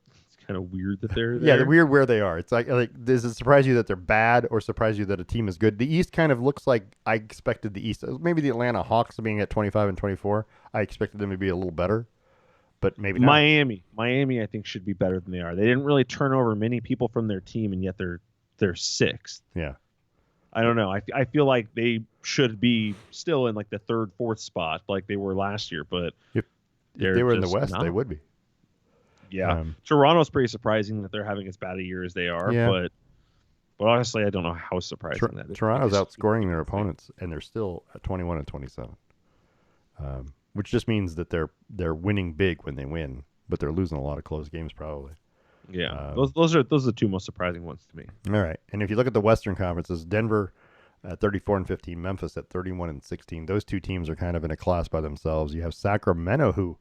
It's kind of weird that they're there. Yeah, weird where they are. It's like does it surprise you that they're bad or surprise you that a team is good? The East kind of looks like I expected the East. Maybe the Atlanta Hawks being at 25-24. I expected them to be a little better, but maybe not. Miami, I think should be better than they are. They didn't really turn over many people from their team, and yet they're 6th. Yeah. I don't know. I feel like they should be still in like the 3rd, 4th spot like they were last year, but if they were in the West, not. They would be. Yeah. Toronto's pretty surprising that they're having as bad a year as they are, but honestly, I don't know how surprising that is. Toronto's outscoring their opponents, and they're still at 21-27, which just means that they're winning big when they win, but they're losing a lot of close games probably. Yeah, those are the 2 most surprising ones to me. All right, and if you look at the Western Conferences, Denver at 34-15, Memphis at 31-16. Those 2 teams are kind of in a class by themselves. You have Sacramento, who,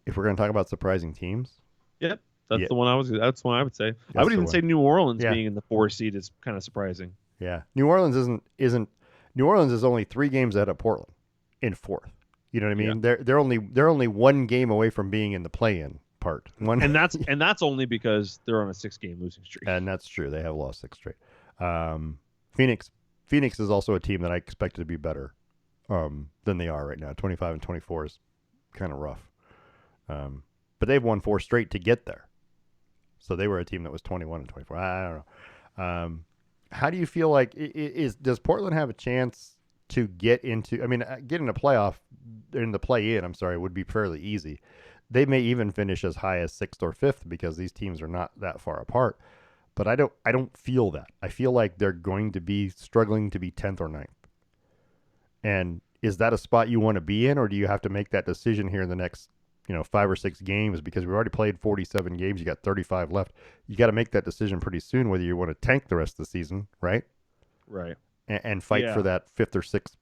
if we're going to talk about surprising teams, yep, that's the one That's one I would say. That's I would even say New Orleans being in the 4 seed is kind of surprising. Yeah, New Orleans isn't. New Orleans is only 3 games ahead of Portland in 4th. You know what I mean? Yeah. They're only 1 game away from being in the play-in part. And that's only because they're on a 6-game losing streak. And that's true. They have lost 6 straight. Phoenix is also a team that I expected to be better than they are right now. 25-24 is kind of rough. But they've won 4 straight to get there. So they were a team that was 21-24. I don't know. How do you feel like does Portland have a chance to get into? I mean, get in a playoff in the play-in. I'm sorry, would be fairly easy. They may even finish as high as 6th or 5th because these teams are not that far apart. But I don't feel that. I feel like they're going to be struggling to be 10th or 9th. And is that a spot you want to be in, or do you have to make that decision here in the next 5 or 6 games? Because we've already played 47 games. You got 35 left. You got to make that decision pretty soon whether you want to tank the rest of the season, right? Right. And fight for that 5th or 6th,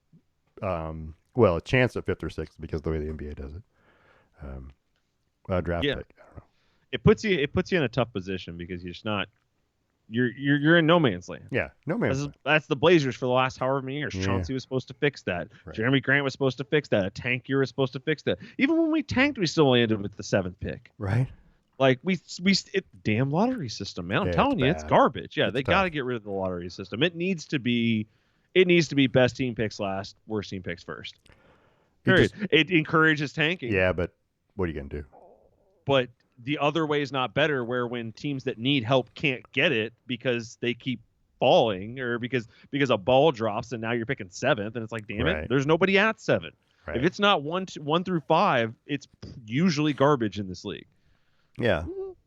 a chance at 5th or 6th because of the way the NBA does it. Draft pick. I don't know. It puts you in a tough position because you're just not. You're in no man's land. Yeah, no man's land. That's the Blazers for the last however many years. Yeah. Chauncey was supposed to fix that. Right. Jeremy Grant was supposed to fix that. A tank year was supposed to fix that. Even when we tanked, we still ended with the 7th pick. Right. Like damn lottery system, man. I'm telling you, it's garbage. Yeah, they got to get rid of the lottery system. It needs to be best team picks last, worst team picks first. Period. It encourages tanking. Yeah, but what are you gonna do? But the other way is not better, where when teams that need help can't get it because they keep falling or because a ball drops and now you're picking 7th and it's like, damn it, there's nobody at 7. Right. If it's not 1 through 5, it's usually garbage in this league. Yeah.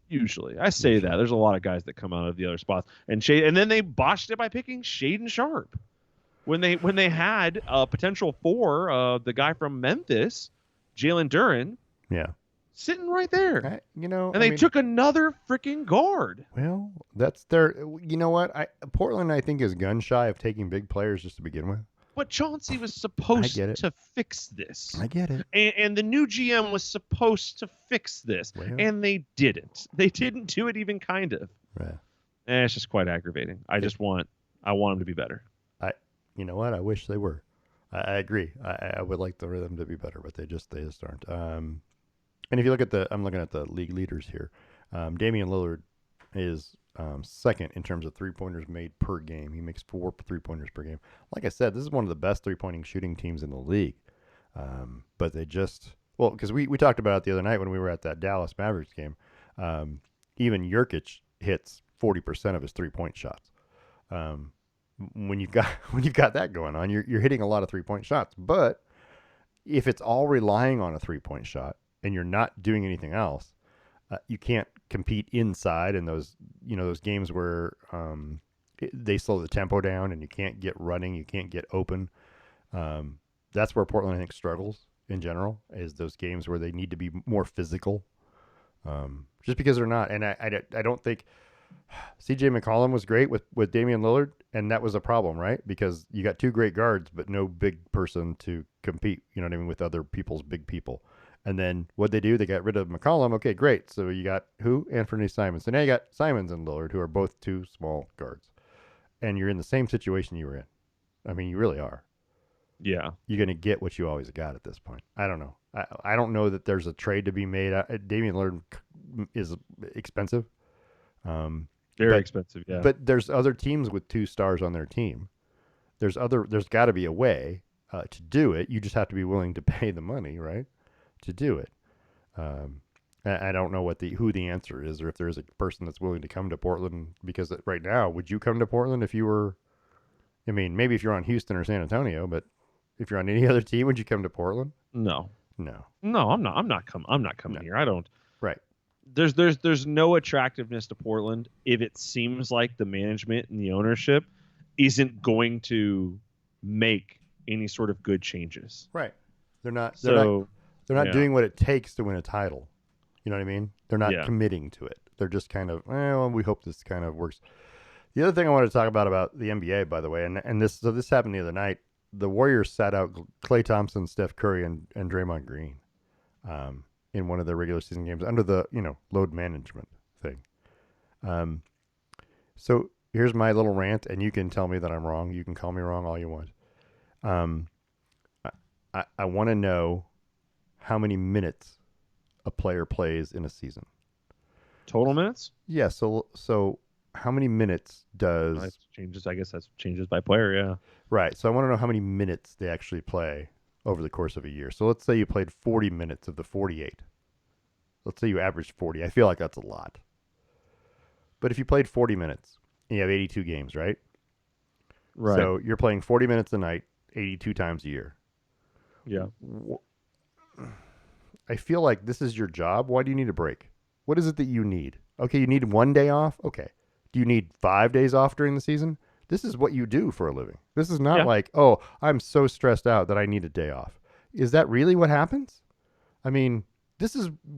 Usually. I say that. There's a lot of guys that come out of the other spots. And then they botched it by picking Shaedon Sharpe. When they had a potential 4, the guy from Memphis, Jalen Duren. Yeah. Sitting right there. And they took another freaking guard. Well, that's their. You know what? Portland, I think, is gun shy of taking big players just to begin with. But Chauncey was supposed to fix this. I get it. And the new GM was supposed to fix this, and they didn't. They didn't do it even kind of. Right. And it's just quite aggravating. I want them to be better. You know what? I wish they were. I agree. I would like the rhythm to be better, but they just aren't. And if you look at I'm looking at the league leaders here. Damian Lillard is 2nd in terms of 3-pointers made per game. He makes 4 3-pointers per game. Like I said, this is one of the best 3-pointing shooting teams in the league. But they just, because we talked about it the other night when we were at that Dallas Mavericks game. Even Jokic hits 40% of his 3-point shots. When you've got that going on, you're hitting a lot of 3-point shots. But if it's all relying on a 3-point shot, and you're not doing anything else, you can't compete inside in those games where they slow the tempo down and you can't get running, you can't get open. That's where Portland, I think, struggles. in general, is those games where they need to be more physical. Just because they're not. And I don't think CJ McCollum was great with Damian Lillard, and that was a problem, right? Because you got two great guards, but no big person to compete, you know what I mean, with other people's big people. And then what'd they do? They got rid of McCollum. Okay, great. So you got who? Anthony Simons. So now you got Simons and Lillard, who are both two small guards. And you're in the same situation you were in. I mean, you really are. Yeah. You're going to get what you always got at this point. I don't know. I don't know that there's a trade to be made. Damian Lillard is expensive. Very expensive, yeah. But there's other teams with 2 stars on their team. There's got to be a way to do it. You just have to be willing to pay the money, right, to do it. I don't know who the answer is, or if there's a person that's willing to come to Portland. Because right now, would you come to Portland if you were? I mean, maybe if you're on Houston or San Antonio, but if you're on any other team, would you come to Portland? No, I'm not coming here. I don't. Right. There's no attractiveness to Portland if it seems like the management and the ownership isn't going to make any sort of good changes. Right. They're not doing what it takes to win a title. You know what I mean? They're not committing to it. They're just kind of, well, we hope this kind of works. The other thing I wanted to talk about the NBA, by the way, and this happened the other night. The Warriors sat out Klay Thompson, Steph Curry, and Draymond Green in one of their regular season games under the load management thing. So here's my little rant, and you can tell me that I'm wrong. You can call me wrong all you want. I want to know how many minutes a player plays in a season. Total minutes? Yeah. So how many minutes does that changes? I guess that changes by player. Yeah. Right. So I want to know how many minutes they actually play over the course of a year. So let's say you played 40 minutes of the 48. Let's say you averaged 40. I feel like that's a lot. But if you played 40 minutes and you have 82 games, right? Right. So you're playing 40 minutes a night, 82 times a year. Yeah. I feel like this is your job. Why do you need a break? What is it that you need? Okay, you need 1 day off? Okay. Do you need 5 days off during the season? This is what you do for a living. This is not like, oh, I'm so stressed out that I need a day off. Is that really what happens? I mean,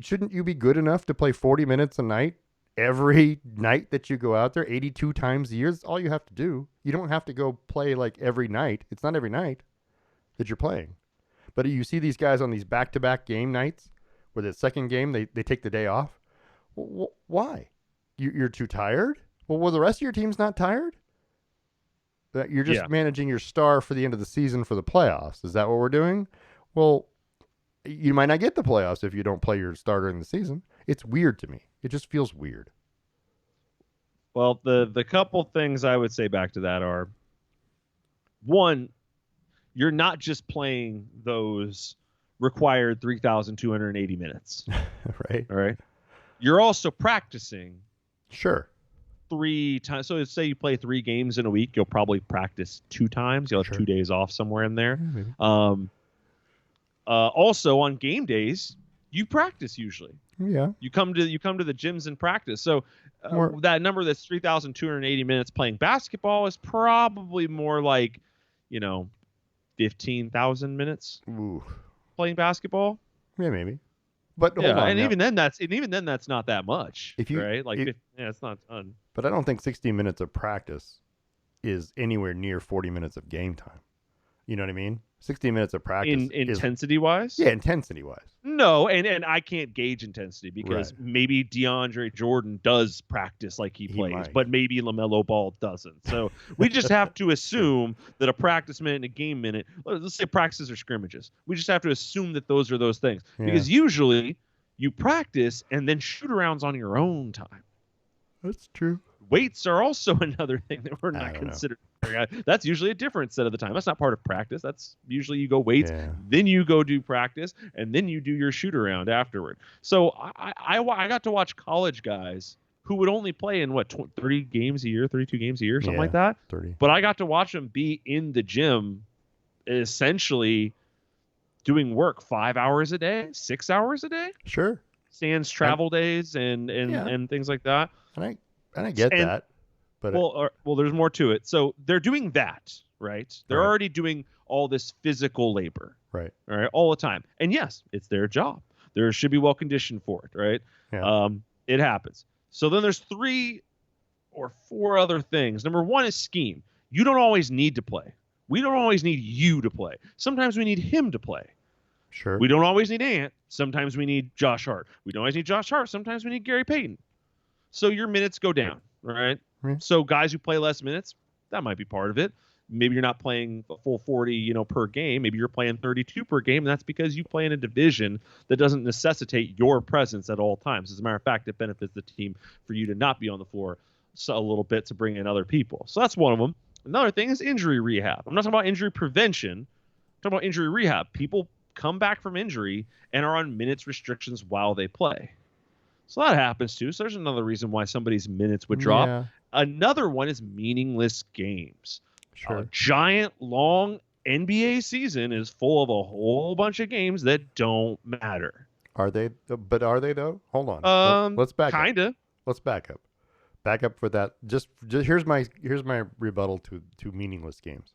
shouldn't you be good enough to play 40 minutes a night every night that you go out there, 82 times a year? That's all you have to do. You don't have to go play like every night. It's not every night that you're playing. But you see these guys on these back-to-back game nights where the second game, they take the day off. Why? You're too tired? Well, the rest of your team's not tired? That you're just managing your star for the end of the season for the playoffs. Is that what we're doing? Well, you might not get the playoffs if you don't play your star during the season. It's weird to me. It just feels weird. Well, the couple things I would say back to that are, one, you're not just playing those required 3,280 minutes. Right. All right. You're also practicing. Sure. 3 times. So say you play 3 games in a week, you'll probably practice 2 times. You'll have 2 days off somewhere in there. Also on game days, you practice usually. Yeah. You come to the gyms and practice. So that number that's 3,280 minutes playing basketball is probably more like, 15,000 minutes playing basketball. Yeah, maybe. But hold on, and even then that's not that much. Right? Like it's not a ton. But I don't think 60 minutes of practice is anywhere near 40 minutes of game time. You know what I mean? 60 minutes of practice. Intensity-wise? Yeah, intensity-wise. No, and I can't gauge intensity because maybe DeAndre Jordan does practice like he plays, might. But maybe LaMelo Ball doesn't. So we just have to assume that a practice minute and a game minute, let's say practices or scrimmages, we just have to assume that those are those things. Yeah. Because usually you practice and then shoot-arounds on your own time. That's true. Weights are also another thing that we're not considering. That's usually a different set of the time. That's not part of practice. That's usually you go weights, then you go do practice, and then you do your shoot around afterward. So I got to watch college guys who would only play in 30 games a year, 32 games a year, something like that. 30. But I got to watch them be in the gym, essentially doing work 5 hours a day, 6 hours a day. Sure. Sans travel days and things like that. And I get that. But well, there's more to it. So they're doing that, right? They're Right. already doing all this physical labor, Right. all right, all the time. And yes, it's their job. They should be well conditioned for it, right? Yeah. It happens. So then there's 3 or 4 other things. Number 1 is scheme. You don't always need to play. We don't always need you to play. Sometimes we need him to play. Sure. We don't always need Ant. Sometimes we need Josh Hart. We don't always need Josh Hart. Sometimes we need Gary Payton. So your minutes go down, right? Yeah. So guys who play less minutes, that might be part of it. Maybe you're not playing a full 40, per game. Maybe you're playing 32 per game, and that's because you play in a division that doesn't necessitate your presence at all times. As a matter of fact, it benefits the team for you to not be on the floor a little bit to bring in other people. So that's one of them. Another thing is injury rehab. I'm not talking about injury prevention. I'm talking about injury rehab. People come back from injury and are on minutes restrictions while they play. So that happens too. So there's another reason why somebody's minutes would drop. Yeah. Another one is meaningless games. Sure. A giant, long NBA season is full of a whole bunch of games that don't matter. Are they? But are they though? Hold on. Let's back up. Kinda. Let's back up. Back up for that. Just here's my rebuttal to meaningless games.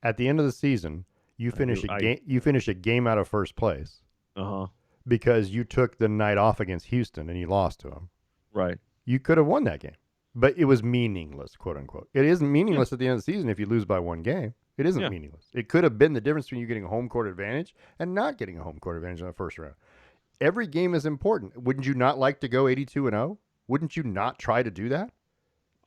At the end of the season, you finish a game out of first place. Uh-huh. Because you took the night off against Houston and you lost to them. Right. You could have won that game. But it was meaningless, quote unquote. It isn't meaningless at the end of the season if you lose by 1 game. It isn't meaningless. It could have been the difference between you getting a home court advantage and not getting a home court advantage in the first round. Every game is important. Wouldn't you not like to go 82-0? Wouldn't you not try to do that?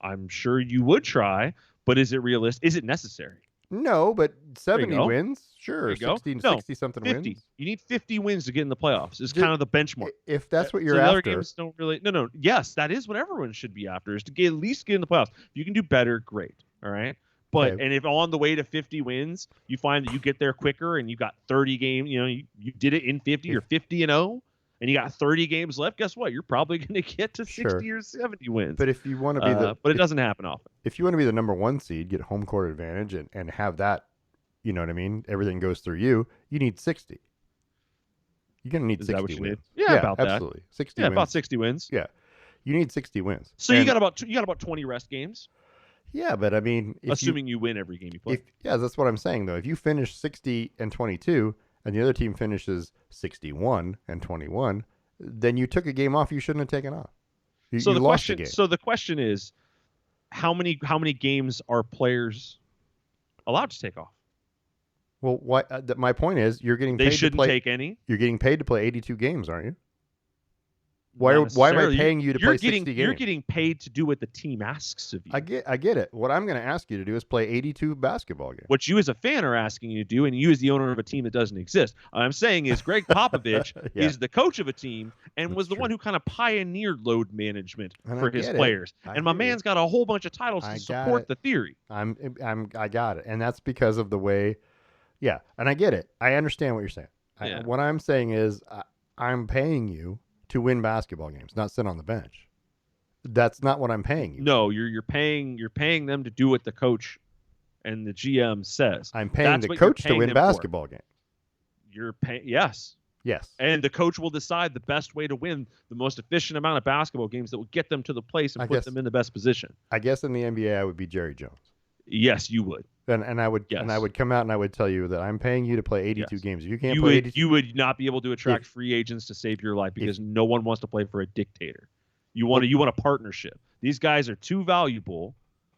I'm sure you would try, but is it realistic? Is it necessary? No, but 70 wins, sure. 60 something 50. wins. You need 50 wins to get in the playoffs. Is kind of the benchmark. If that's what you're so after. Other games don't really. No. Yes, that is what everyone should be after. Is to at least get in the playoffs. If you can do better, great. All right. But Okay. And if on the way to 50 wins, you find that you get there quicker and you got 30 games. You did it in 50 or 50-0. And you got 30 games left, guess what? You're probably going to get to 60 or 70 wins. But if you want to be but it doesn't happen often. If you want to be the number 1 seed, get home court advantage and have that, you know what I mean? Everything goes through you. You need 60. You're going to need 60 wins. Yeah, about that. Absolutely. 60 Yeah, wins. about 60 wins. Yeah. You need 60 wins. So you got about 20 rest games. Yeah, but I mean, assuming you win every game you play. That's what I'm saying though. If you finish 60-22 and the other team finishes 61-21, then you took a game off you shouldn't have taken off. You lost the game. So the question is, how many games are players allowed to take off? Well, my point is, you're getting paid they shouldn't take any. You're getting paid to play 82 games, aren't you? Why am I paying you to play 60 games? You're getting paid to do what the team asks of you. I get it. What I'm going to ask you to do is play 82 basketball games. What you as a fan are asking you to do, and you as the owner of a team that doesn't exist. What I'm saying is Greg Popovich is the coach of a team and was the one who kind of pioneered load management for his players. And my man's got a whole bunch of titles to support the theory. I got it. And that's because of the way. Yeah, and I get it. I understand what you're saying. What I'm saying is I'm paying you to win basketball games, not sit on the bench. That's not what I'm paying you. No, you're paying them to do what the coach and the GM says. I'm paying the coach to win basketball games. You're paying, yes. And the coach will decide the best way to win the most efficient amount of basketball games that will get them to the place and put them in the best position. I guess in the NBA I would be Jerry Jones. Yes, you would. And I would come out and I would tell you that I'm paying you to play 82 games. If you can't play 82, you would not be able to attract free agents to save your life because no one wants to play for a dictator. You want a partnership. These guys are too valuable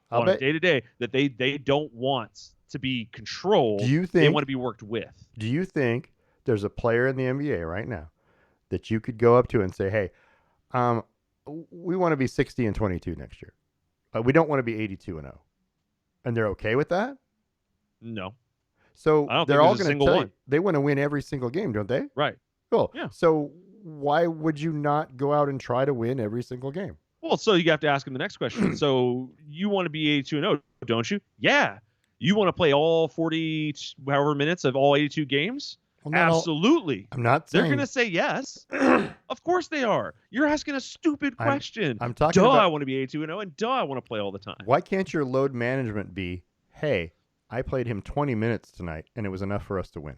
on a day-to-day that they don't want to be controlled. They want to be worked with. Do you think there's a player in the NBA right now that you could go up to and say, "Hey, we want to be 60-22 next year. We don't want to be 82-0." And they're okay with that? No. So they're all going to tell you they want to win every single game, don't they? Right. Cool. Yeah. So why would you not go out and try to win every single game? Well, so you have to ask him the next question. So you want to be 82-0, don't you? Yeah. You want to play all 40 however minutes of all 82 games? Well, absolutely. I'm not saying. They're going to say yes. Of course they are. You're asking a stupid question. I'm talking about. I want to be 82-0, and I want to play all the time. Why can't your load management be, hey, I played him 20 minutes tonight, and it was enough for us to win.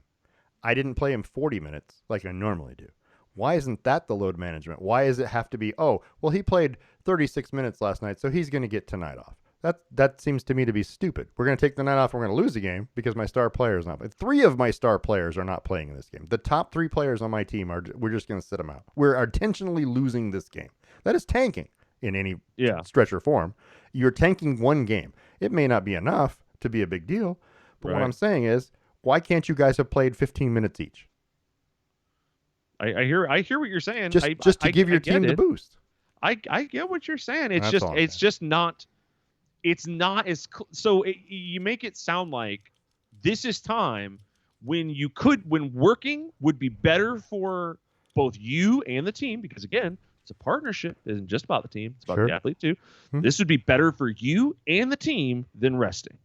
I didn't play him 40 minutes like I normally do. Why isn't that the load management? Why does it have to be, oh, well, he played 36 minutes last night, so he's going to get tonight off? That seems to me to be stupid. We're going to take the night off. We're going to lose the game because my star player is not playing. 3 of my star players are not playing in this game. The top 3 players on my team we're just going to sit them out. We're intentionally losing this game. That is tanking in any stretch or form. You're tanking one game. It may not be enough to be a big deal, but what I'm saying is, why can't you guys have played 15 minutes each? I hear what you're saying. Just to give your team the boost. I get what you're saying. It's just not. It's not as so. You make it sound like this is time when working would be better for both you and the team, because again, it's a partnership. It isn't just about the team. It's about the athlete too. Mm-hmm. This would be better for you and the team than resting.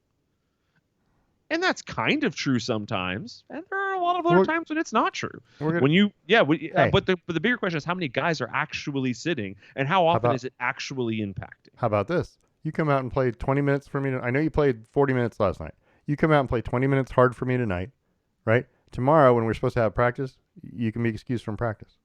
And that's kind of true sometimes, and there are a lot of other times when it's not true. But the bigger question is, how many guys are actually sitting, and how often is it actually impacting? How about this? You come out and play 20 minutes for me. I know you played 40 minutes last night. You come out and play 20 minutes hard for me tonight, right? Tomorrow, when we're supposed to have practice, you can be excused from practice.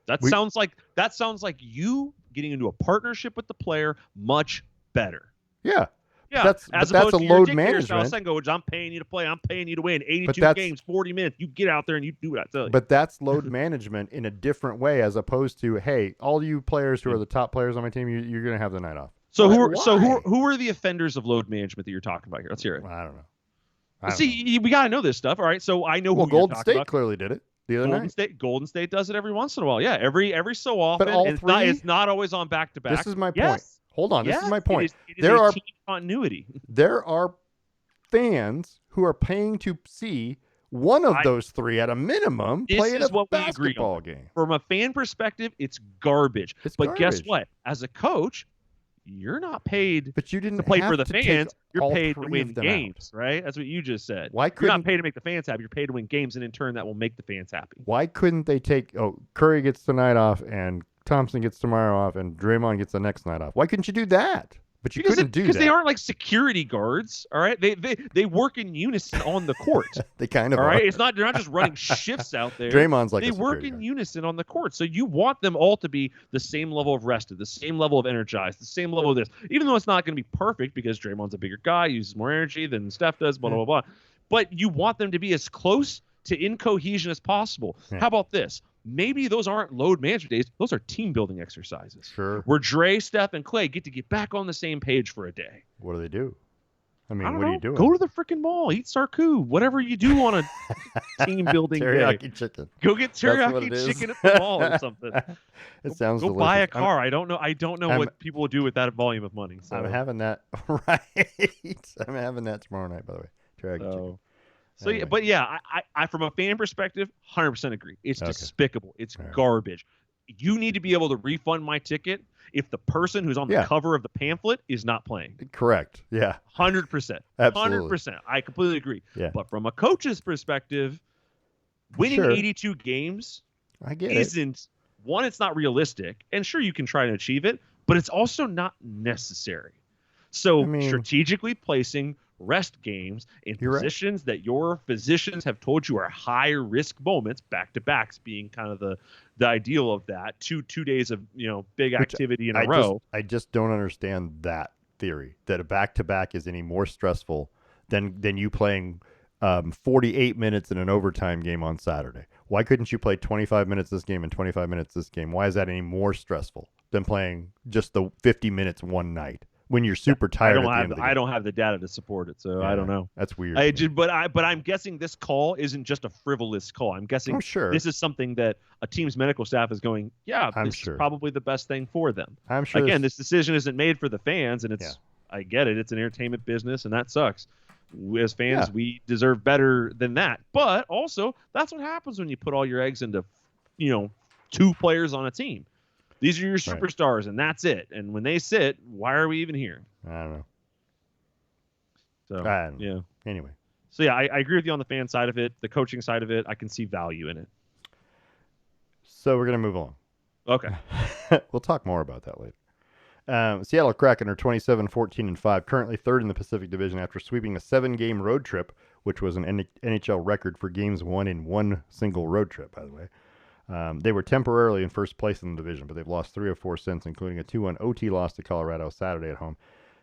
That sounds like you getting into a partnership with the player much better. Yeah. Yeah, that's a load management. And go, I'm paying you to play. I'm paying you to win. 82 games, 40 minutes. You get out there and you do what I tell you. But that's load management in a different way, as opposed to, hey, all you players who are the top players on my team, you're going to have the night off. So who are the offenders of load management that you're talking about here? Let's hear it. Well, I don't know. We got to know this stuff. All right, so I know who Golden State clearly did it the other night. Golden State does it every once in a while. Yeah, every so often. But it's not always on back-to-back. This is my point. Hold on, this is my point. There are team continuity. There are fans who are paying to see one of those 3 at a minimum play in a basketball game. From a fan perspective, it's garbage. Guess what? As a coach, you're not paid to play for the fans. You're paid to win games, right? That's what you just said. You're not paid to make the fans happy. You're paid to win games, and in turn, that will make the fans happy. Why couldn't they take Curry gets the night off and Thompson gets tomorrow off and Draymond gets the next night off? Why couldn't you do that? But you couldn't do that. Because they aren't like security guards, all right? They work in unison on the court. They kind of all are. Right? They're not just running shifts out there. Draymond's like they work in unison on the court. So you want them all to be the same level of rested, the same level of energized, the same level of this. Even though it's not going to be perfect because Draymond's a bigger guy, uses more energy than Steph does, blah, blah, blah. But you want them to be as close to incohesion as possible. Yeah. How about this? Maybe those aren't load management days. Those are team building exercises. Sure. Where Dre, Steph, and Clay get back on the same page for a day. What do they do? I mean, what are you doing? Go to the freaking mall, eat sarku, whatever you do on a team building teriyaki day. Chicken. Go get teriyaki chicken at the mall or something. It sounds go delicious. Buy a car. I don't know what people will do with that volume of money. So. I'm having that right. I'm having that tomorrow night, by the way. Teriyaki chicken. So anyway. But I from a fan perspective, 100% agree. It's despicable. It's garbage. You need to be able to refund my ticket if the person who's on the cover of the pamphlet is not playing. Correct. Yeah. 100%. Absolutely. 100%. I completely agree. Yeah. But from a coach's perspective, winning 82 games isn't one, it's not realistic. And sure, you can try to achieve it, but it's also not necessary. So strategically placing rest games in positions that your physicians have told you are high risk moments, back-to-backs being kind of the ideal of that. Two days of big activity in a row. I just don't understand that theory that a back-to-back is any more stressful than you playing 48 minutes in an overtime game on Saturday. Why couldn't you play 25 minutes this game and 25 minutes this game? Why is that any more stressful than playing just the 50 minutes one night? When you're super tired at the end of the game. I don't have the data to support it, so I don't know. That's weird. But I'm guessing this call isn't just a frivolous call. I'm guessing this is something that a team's medical staff is going, this is probably the best thing for them. I'm sure. Again, this decision isn't made for the fans, and I get it. It's an entertainment business, and that sucks. As fans, we deserve better than that. But also, that's what happens when you put all your eggs into, 2 players on a team. These are your superstars, and that's it. And when they sit, why are we even here? I don't know. So, yeah. Anyway. So, yeah, I agree with you on the fan side of it. The coaching side of it, I can see value in it. So, we're going to move along. Okay. We'll talk more about that later. Seattle Kraken are 27-14-5, currently third in the Pacific Division after sweeping a 7-game road trip, which was an NHL record for games won in one single road trip, by the way. They were temporarily in first place in the division, but they've lost 3 of 4 since, including a 2-1 OT loss to Colorado Saturday at home.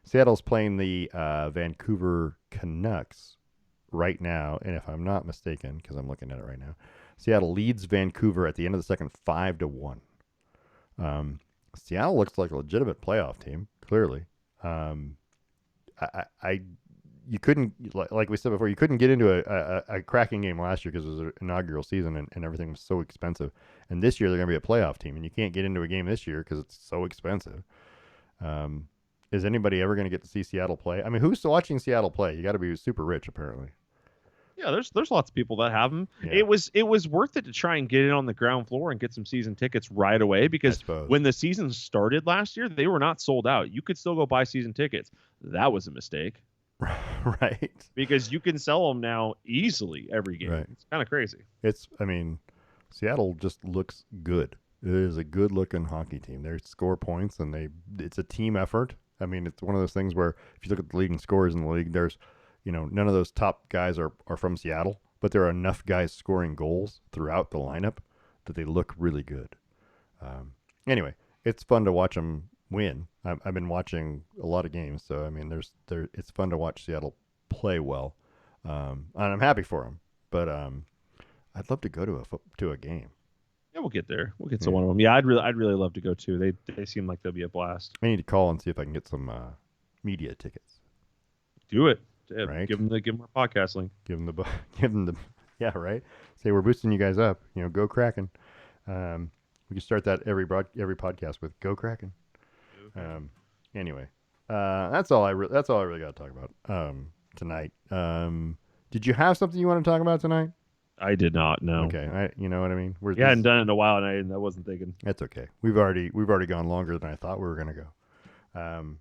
Seattle's playing the Vancouver Canucks right now, and if I'm not mistaken, because I'm looking at it right now, Seattle leads Vancouver at the end of the second 5-1. Seattle looks like a legitimate playoff team, clearly. You couldn't, like we said before, you couldn't get into a Kraken game last year because it was an inaugural season and everything was so expensive. And this year they're going to be a playoff team, and you can't get into a game this year because it's so expensive. Is anybody ever going to get to see Seattle play? I mean, who's watching Seattle play? You got to be super rich, apparently. Yeah, there's lots of people that have them. Yeah. It was worth it to try and get in on the ground floor and get some season tickets right away because when the season started last year, they were not sold out. You could still go buy season tickets. That was a mistake. Right. Because you can sell them now easily every game. Right. It's kind of crazy. I mean, Seattle just looks good. It is a good-looking hockey team. They score points, and it's a team effort. I mean, it's one of those things where if you look at the leading scorers in the league, there's, none of those top guys are from Seattle, but there are enough guys scoring goals throughout the lineup that they look really good. Anyway, it's fun to watch them win. I've been watching a lot of games, so I mean, it's fun to watch Seattle play well, and I'm happy for them. But I'd love to go to a game. Yeah, we'll get there. We'll get to one of them. Yeah, I'd really love to go too. They seem like they'll be a blast. I need to call and see if I can get some media tickets. Do it. Yeah, right? Give them our podcast link. Give them the yeah, right. Say we're boosting you guys up. Go Kraken. We can start that every podcast with Go Kraken. Anyway, that's all I really got to talk about tonight. Did you have something you want to talk about tonight? I did not. No. Okay, you know what I mean. I hadn't done it in a while, and I wasn't thinking. That's okay. We've already gone longer than I thought we were going to go.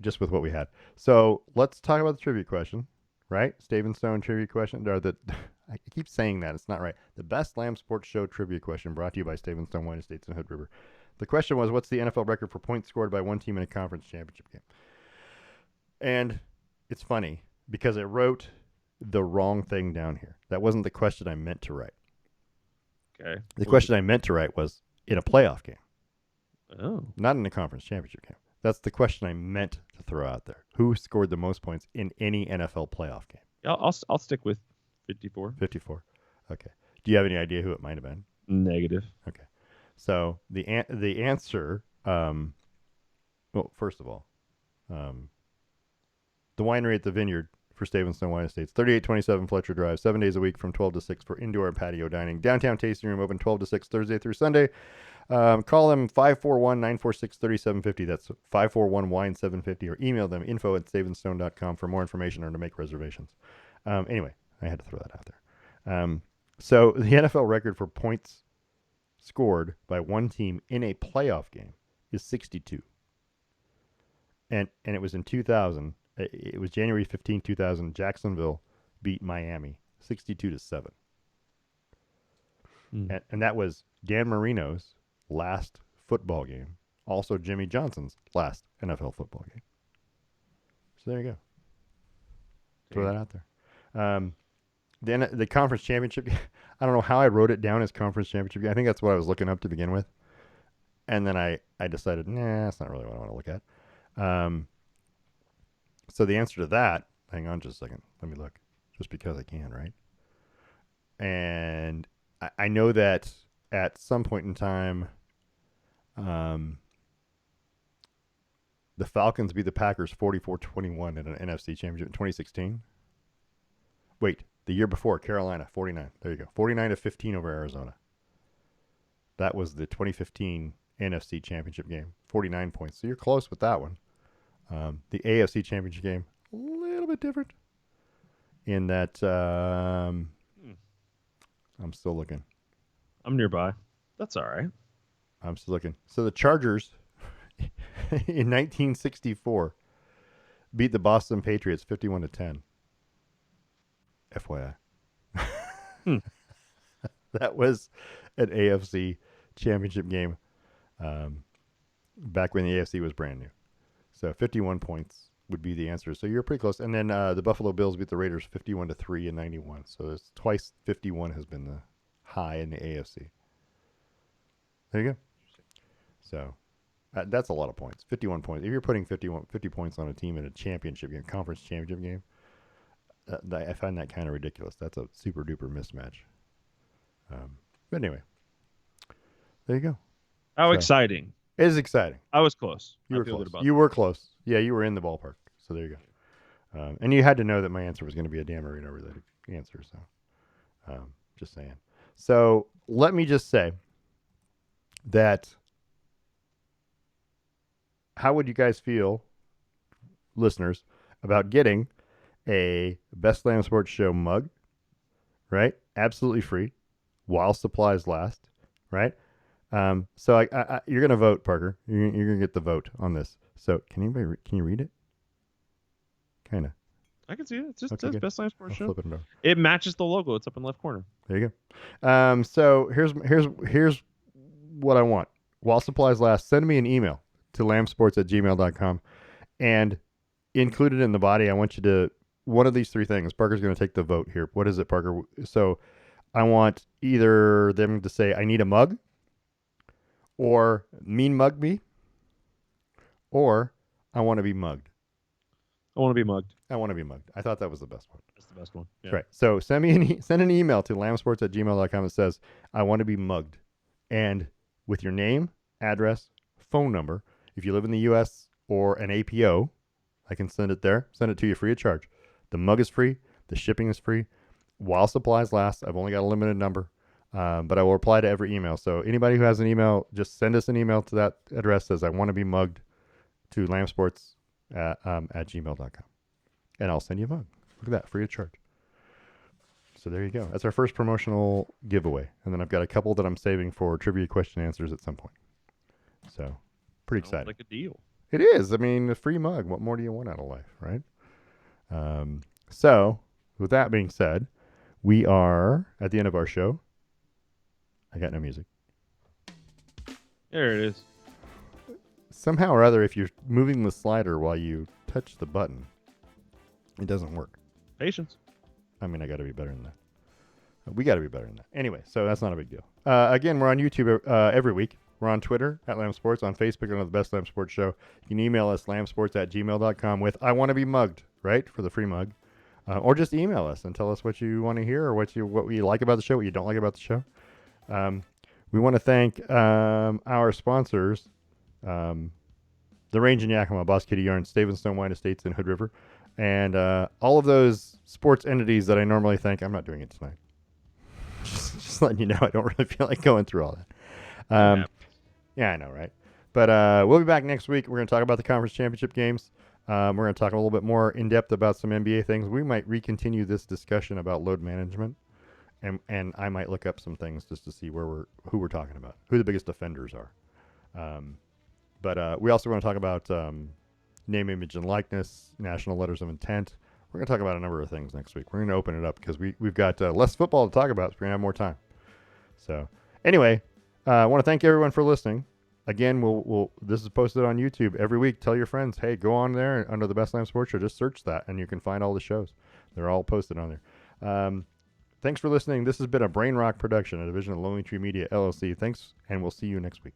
Just with what we had. So let's talk about the trivia question, right? Stave & Stone trivia question. I keep saying that. It's not right. The best Lamb Sports Show trivia question brought to you by Stave & Stone Wine Estates and Hood River. The question was, what's the NFL record for points scored by one team in a conference championship game? And it's funny because I wrote the wrong thing down here. That wasn't the question I meant to write. Okay. The question I meant to write was in a playoff game. Oh. Not in a conference championship game. That's the question I meant to throw out there. Who scored the most points in any NFL playoff game? I'll stick with 54. 54. Okay. Do you have any idea who it might have been? Negative. Okay. So the answer, well, first of all, the winery at the Vineyard for Stave & Stone Wine Estates, 3827 Fletcher Drive, 7 days a week from 12 to 6 for indoor and patio dining. Downtown tasting room open 12 to 6 Thursday through Sunday. Call them 541-946-3750. That's 541-WINE-750, or email them info@staveandstone.com for more information or to make reservations. Anyway, I had to throw that out there. So the NFL record for points scored by one team in a playoff game is 62. And it was in 2000. It was January 15, 2000. Jacksonville beat Miami 62-7. And that was Dan Marino's last football game. Also Jimmy Johnson's last NFL football game. So there you go. Throw that out there. Then the conference championship, I don't know how I wrote it down as conference championship. I think that's what I was looking up to begin with. And then I decided, that's not really what I want to look at. So the answer to that, hang on just a second. Let me look. Just because I can, right? And I know that at some point in time, the Falcons beat the Packers 44-21 in an NFC championship in 2016. Wait, the year before, Carolina, 49. There you go. 49-15 over Arizona. That was the 2015 NFC championship game. 49 points. So you're close with that one. The AFC championship game, a little bit different in that I'm still looking. I'm nearby. That's all right. I'm still looking. So the Chargers in 1964 beat the Boston Patriots 51-10. FYI. That was an AFC championship game back when the AFC was brand new. So 51 points would be the answer. So you're pretty close. And then the Buffalo Bills beat the Raiders 51-3 in 91. So it's twice 51 has been the high in the AFC. There you go. So That's a lot of points. 51 points. If you're putting 50 points on a team in a championship game, conference championship game, I find that kind of ridiculous. That's a super duper mismatch. But anyway, there you go. How So, exciting! It is exciting. I was close. You I were feel close. good about You were close. Yeah, you were in the ballpark. So there you go. And you had to know that my answer was going to be a Dan Marino related answer. So just saying. So let me just say that how would you guys feel, listeners, about getting a Best Slam Sports Show mug, right? Absolutely free while supplies last, right? So you're going to vote, Parker. You're going to get the vote on this. So can you read it? Kind of. I can see it. It just Okay, says good. Best Slam Sports I'll Show. flip it over. It matches the logo. It's up in the left corner. There you go. So here's what I want. While supplies last, send me an email to lambsports@gmail.com and include it in the body. I want you to, one of these three things. Parker's going to take the vote here. What is it, Parker? So I want either them to say, I need a mug, or mean mug me, or I want to be mugged. I want to be mugged. I want to be mugged. I thought that was the best one. That's the best one. Yeah. Right. So send an email to lambsports@gmail.com that says, I want to be mugged. And with your name, address, phone number, if you live in the U.S. or an APO, I can send it there. Send it to you free of charge. The mug is free. The shipping is free. While supplies last, I've only got a limited number, but I will reply to every email. So anybody who has an email, just send us an email to that address that says, I want to be mugged, to lambsports at gmail.com. And I'll send you a mug. Look at that, free of charge. So there you go. That's our first promotional giveaway. And then I've got a couple that I'm saving for trivia question answers at some point. So pretty Sounds exciting. like a deal. It is. I mean, a free mug. What more do you want out of life, right? So with that being said, we are at the end of our show. I got no music. There it is. Somehow or other, if you're moving the slider while you touch the button, it doesn't work. Patience. I mean, I got to be better than that. We got to be better than that. Anyway, so that's not a big deal. Again, we're on YouTube every week. We're on Twitter at Lamb Sports, on Facebook under the Best Lamb Sports Show. You can email us lambsports@gmail.com with I want to be mugged, right, for the free mug. Or just email us and tell us what you want to hear or what you like about the show, what you don't like about the show. We want to thank our sponsors, the Range in Yakima, Boss Kitty Yarn, Stone Wine Estates in Hood River, and all of those sports entities that I normally thank. I'm not doing it tonight. just letting you know, I don't really feel like going through all that. Yeah, I know, right? But we'll be back next week. We're going to talk about the conference championship games. We're going to talk a little bit more in depth about some NBA things. We might recontinue this discussion about load management, and I might look up some things just to see who we're talking about, who the biggest offenders are. But we also want to talk about name, image, and likeness, national letters of intent. We're going to talk about a number of things next week. We're going to open it up because we've got less football to talk about, so we're going to have more time. So anyway, I want to thank everyone for listening. Again, this is posted on YouTube every week. Tell your friends, hey, go on there under the Best Lamb Sports Show. Just search that, and you can find all the shows. They're all posted on there. Thanks for listening. This has been a Brain Rock production, a division of Lonely Tree Media, LLC. Thanks, and we'll see you next week.